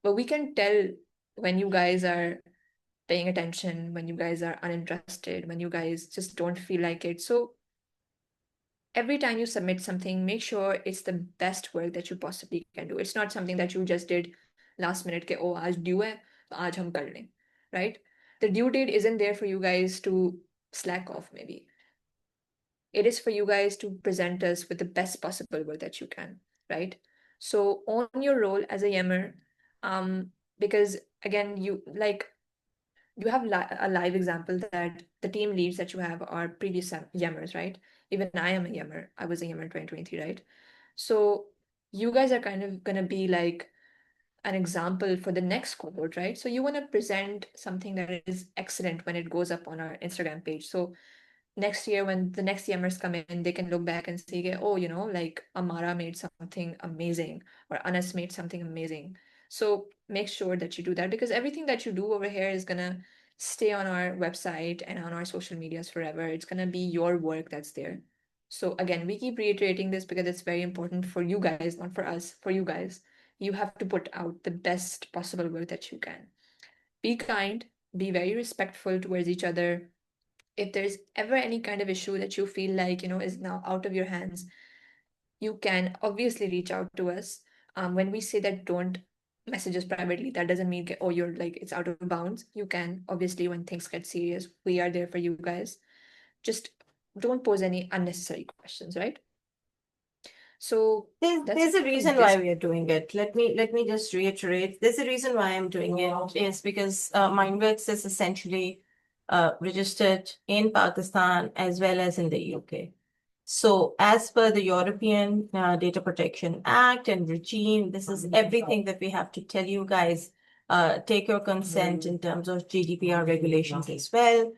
but we can tell when you guys are paying attention, when you guys are uninterested, when you guys just don't feel like it. So every time you submit something, make sure it's the best work that you possibly can do. It's not something that you just did last minute, ke, oh, aaj due hai, to aaj hum kar lein, right? The due date isn't there for you guys to slack off, maybe. It is for you guys to present us with the best possible work that you can, right? So own your role as a Yemmer, because again, you have a live example that the team leads that you have are previous Yemmers, right? Even I am a Yemmer. I was a Yemmer in 2023, right? So you guys are kind of gonna be like an example for the next cohort, right? So you want to present something that is excellent when it goes up on our Instagram page. So next year when the next Yemmers come in, they can look back and say, oh, like Amara made something amazing, or Anas made something amazing. So make sure that you do that, because everything that you do over here is gonna stay on our website and on our social medias forever. It's gonna be your work that's there. So again, we keep reiterating this because it's very important for you guys, not for us, for you guys. You have to put out the best possible work that you can. Be kind, be very respectful towards each other. If there's ever any kind of issue that you feel like, is now out of your hands, you can obviously reach out to us. When we say that don't message us privately, that doesn't mean, oh, you're like, it's out of bounds. You can, obviously, when things get serious, we are there for you guys. Just don't pose any unnecessary questions, right? So that's There's it a for reason this. why we are doing it. Let me just reiterate. There's a reason why I'm doing it is because Mindworks is essentially registered in Pakistan as well as in the UK. So, as per the European Data Protection Act and regime, this is everything that we have to tell you guys. Take your consent in terms of GDPR regulations as well,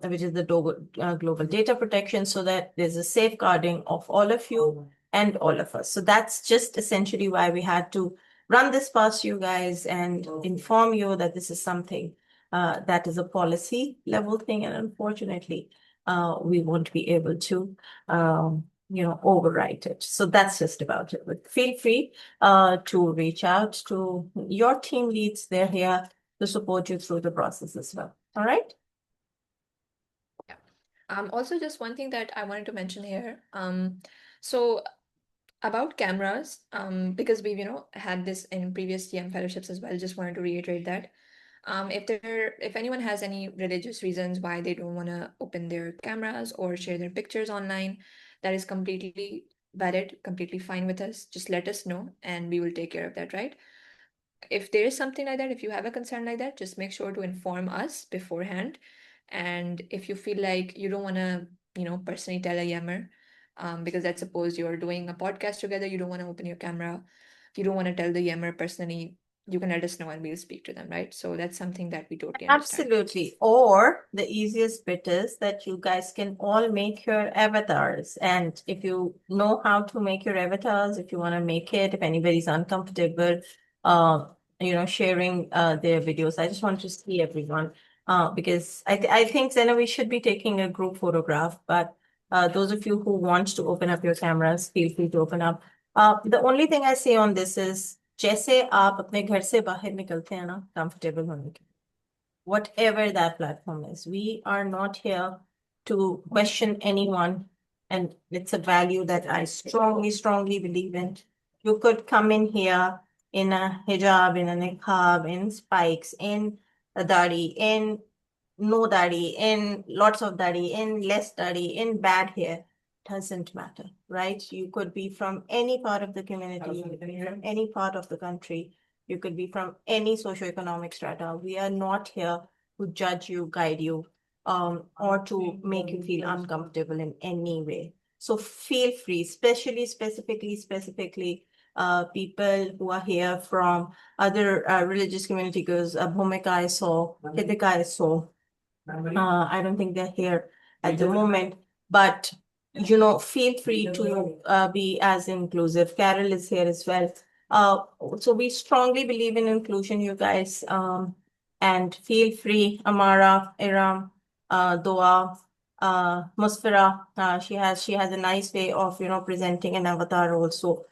which is the global data protection, so that there's a safeguarding of all of you and all of us. So that's just essentially why we had to run this past you guys and inform you that this is something that is a policy level thing, and unfortunately, we won't be able to overwrite it. So that's just about it. But feel free to reach out to your team leads. They're here to support you through the process as well. All right. Yeah. Also, just one thing that I wanted to mention here. So about cameras, because we've, had this in previous TM fellowships as well, just wanted to reiterate that. If anyone has any religious reasons why they don't want to open their cameras or share their pictures online, that is completely valid, completely fine with us. Just let us know and we will take care of that, right? If there is something like that, if you have a concern like that, just make sure to inform us beforehand. And if you feel like you don't want to, personally tell a yammer, because let's suppose you're doing a podcast together, you don't want to open your camera, you don't want to tell the yammer personally, you can let us know and we'll speak to them, right? So that's something that we totally understand. Absolutely. Or the easiest bit is that you guys can all make your avatars. And if you know how to make your avatars, if you want to make it, if anybody's uncomfortable, uh, sharing their videos, I just want to see everyone. Because I think, Zena, we should be taking a group photograph, but those of you who want to open up your cameras, feel free to open up. The only thing I say on this is, जैसे आप अपने घर से बाहर निकलते हैं ना, comfortable होने के, whatever that platform is. We are not here to question anyone, and it's a value that I strongly, strongly believe in. You could come in here in a hijab, in a niqab, in spikes, in a dari, in no dari, in lots of dari, in less dari, in bad hair. Doesn't matter, right? You could be from any part of the community, you could be from any part of the country, you could be from any socioeconomic strata. We are not here to judge you, guide you, or to make you feel uncomfortable in any way. So feel free, specifically, people who are here from other religious community, because Bhumika I saw, Hidika I saw. I don't think they're here at the moment, but feel free to be as inclusive. Carol is here as well. So we strongly believe in inclusion, you guys. And feel free, Amara, Iram, Doa, Musfira. She has a nice way of presenting an avatar also.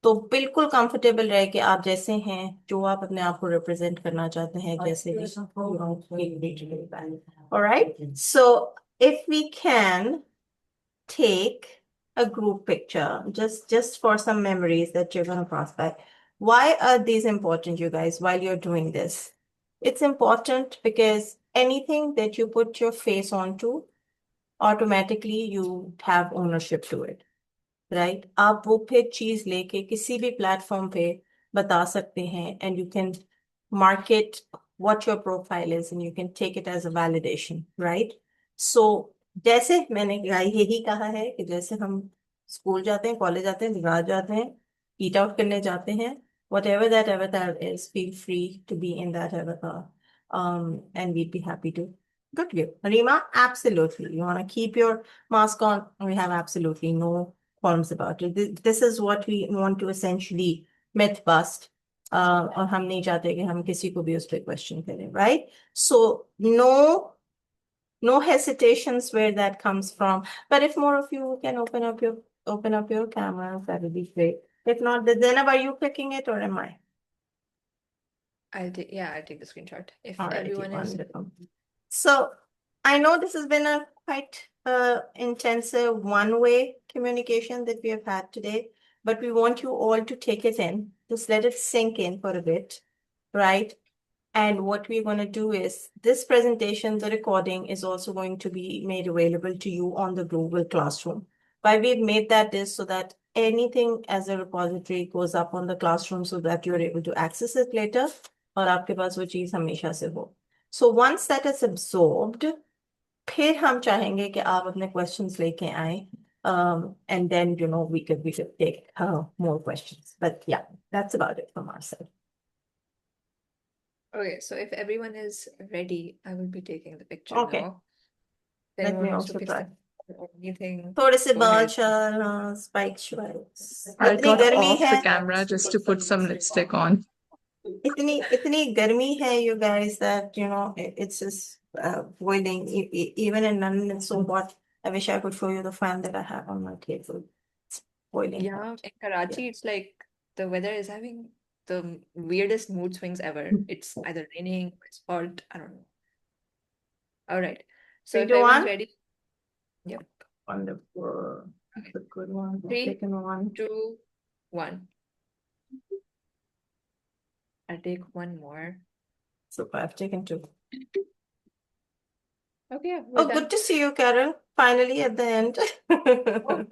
तो बिल्कुल comfortable रहे कि आप जैसे हैं, जो आप अपने आप को रिप्रेजेंट करना चाहते हैं, जैसे भी alright, so if we can take a group picture just for some memories that you're going to pass by. Why are these important, you guys, while you're doing this? It's important because anything that you put your face onto, automatically you have ownership to it. Right आप वो फिर चीज लेके किसी भी platform पे बता सकते हैं, and you can market what your profile is and you can take it as a validation, right? So जैसे मैंने यही कहा है कि जैसे हम स्कूल जाते हैं, कॉलेज जाते हैं, बाहर जाते हैं, ईट आउट करने जाते हैं, whatever that avatar is, feel free to be in that avatar, and we'd be happy to. Good view. Rima, absolutely. You want to keep your mask on? We have absolutely no qualms about it. This is what we want to essentially myth bust. और हम नहीं चाहते कि हम किसी को भी उस पर क्वेश्चन करें, right? So no hesitations where that comes from. But if more of you can open up your cameras, that would be great. If not, then Zainab, are you clicking it or am I? I'll take the screenshot if Alrighty, everyone is. wonderful. So I know this has been a quite intensive one-way communication that we have had today, but we want you all to take it in. Just let it sink in for a bit, right? And what we're going to do is this presentation, the recording is also going to be made available to you on the Google Classroom. Why we've made that is so that anything as a repository goes up on the classroom so that you're able to access it later, और आपके पास वो चीज हमेशा से हो. So once that is absorbed, फिर हम चाहेंगे कि आप अपने questions लेके आए, and then we could take more questions. But yeah, that's about it from our side. Okay, so if everyone is ready, I will be taking the picture Okay. now. If Let anyone me wants to also pick try. something or anything, थोड़े से go बाल ahead. Shall, spike shwaiks. I इतनी got गर्मी off है, the camera just to put some lipstick on. इतनी गर्मी है, you guys, that it's just boiling. Even in London, it's so hot. I wish I could show you the fan that I have on my table. It's boiling Yeah, hot. in Karachi, it's like the weather is having the weirdest mood swings ever. It's either raining, it's hot, I don't know. All right. So Three, if two, everyone's one. ready, yep. Wonderful. That's a good one. Three, Second one. 2, 1. I'll take one more. Super, I've taken two. Okay, Oh, we're good done. to see you, Karen. Finally at the end. Oh,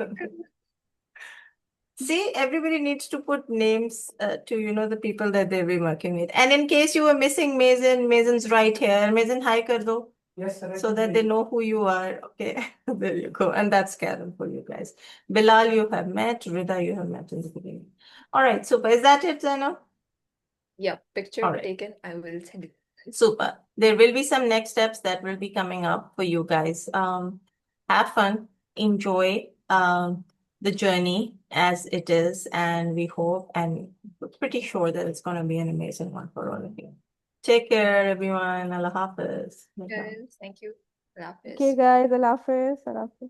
See, everybody needs to put names to, the people that they'll be working with. And in case you were missing Mason, Mason's right here. Mason, hi kar do. Yes, sir. So that they know who you are. Okay, there you go. And that's Karen for you guys. Bilal, you have met. Rida, you have met in the beginning. All right, super. Is that it, Zainab? yeah, picture All right. taken. I will send it. Super. There will be some next steps that will be coming up for you guys. Have fun, enjoy the journey as it is, and we hope and we're pretty sure that it's going to be an amazing one for all of you. Take care, everyone. Allah Hafiz. Guys, thank you. Allah Okay, Hafiz. guys. Allah Hafiz. Allah Hafiz.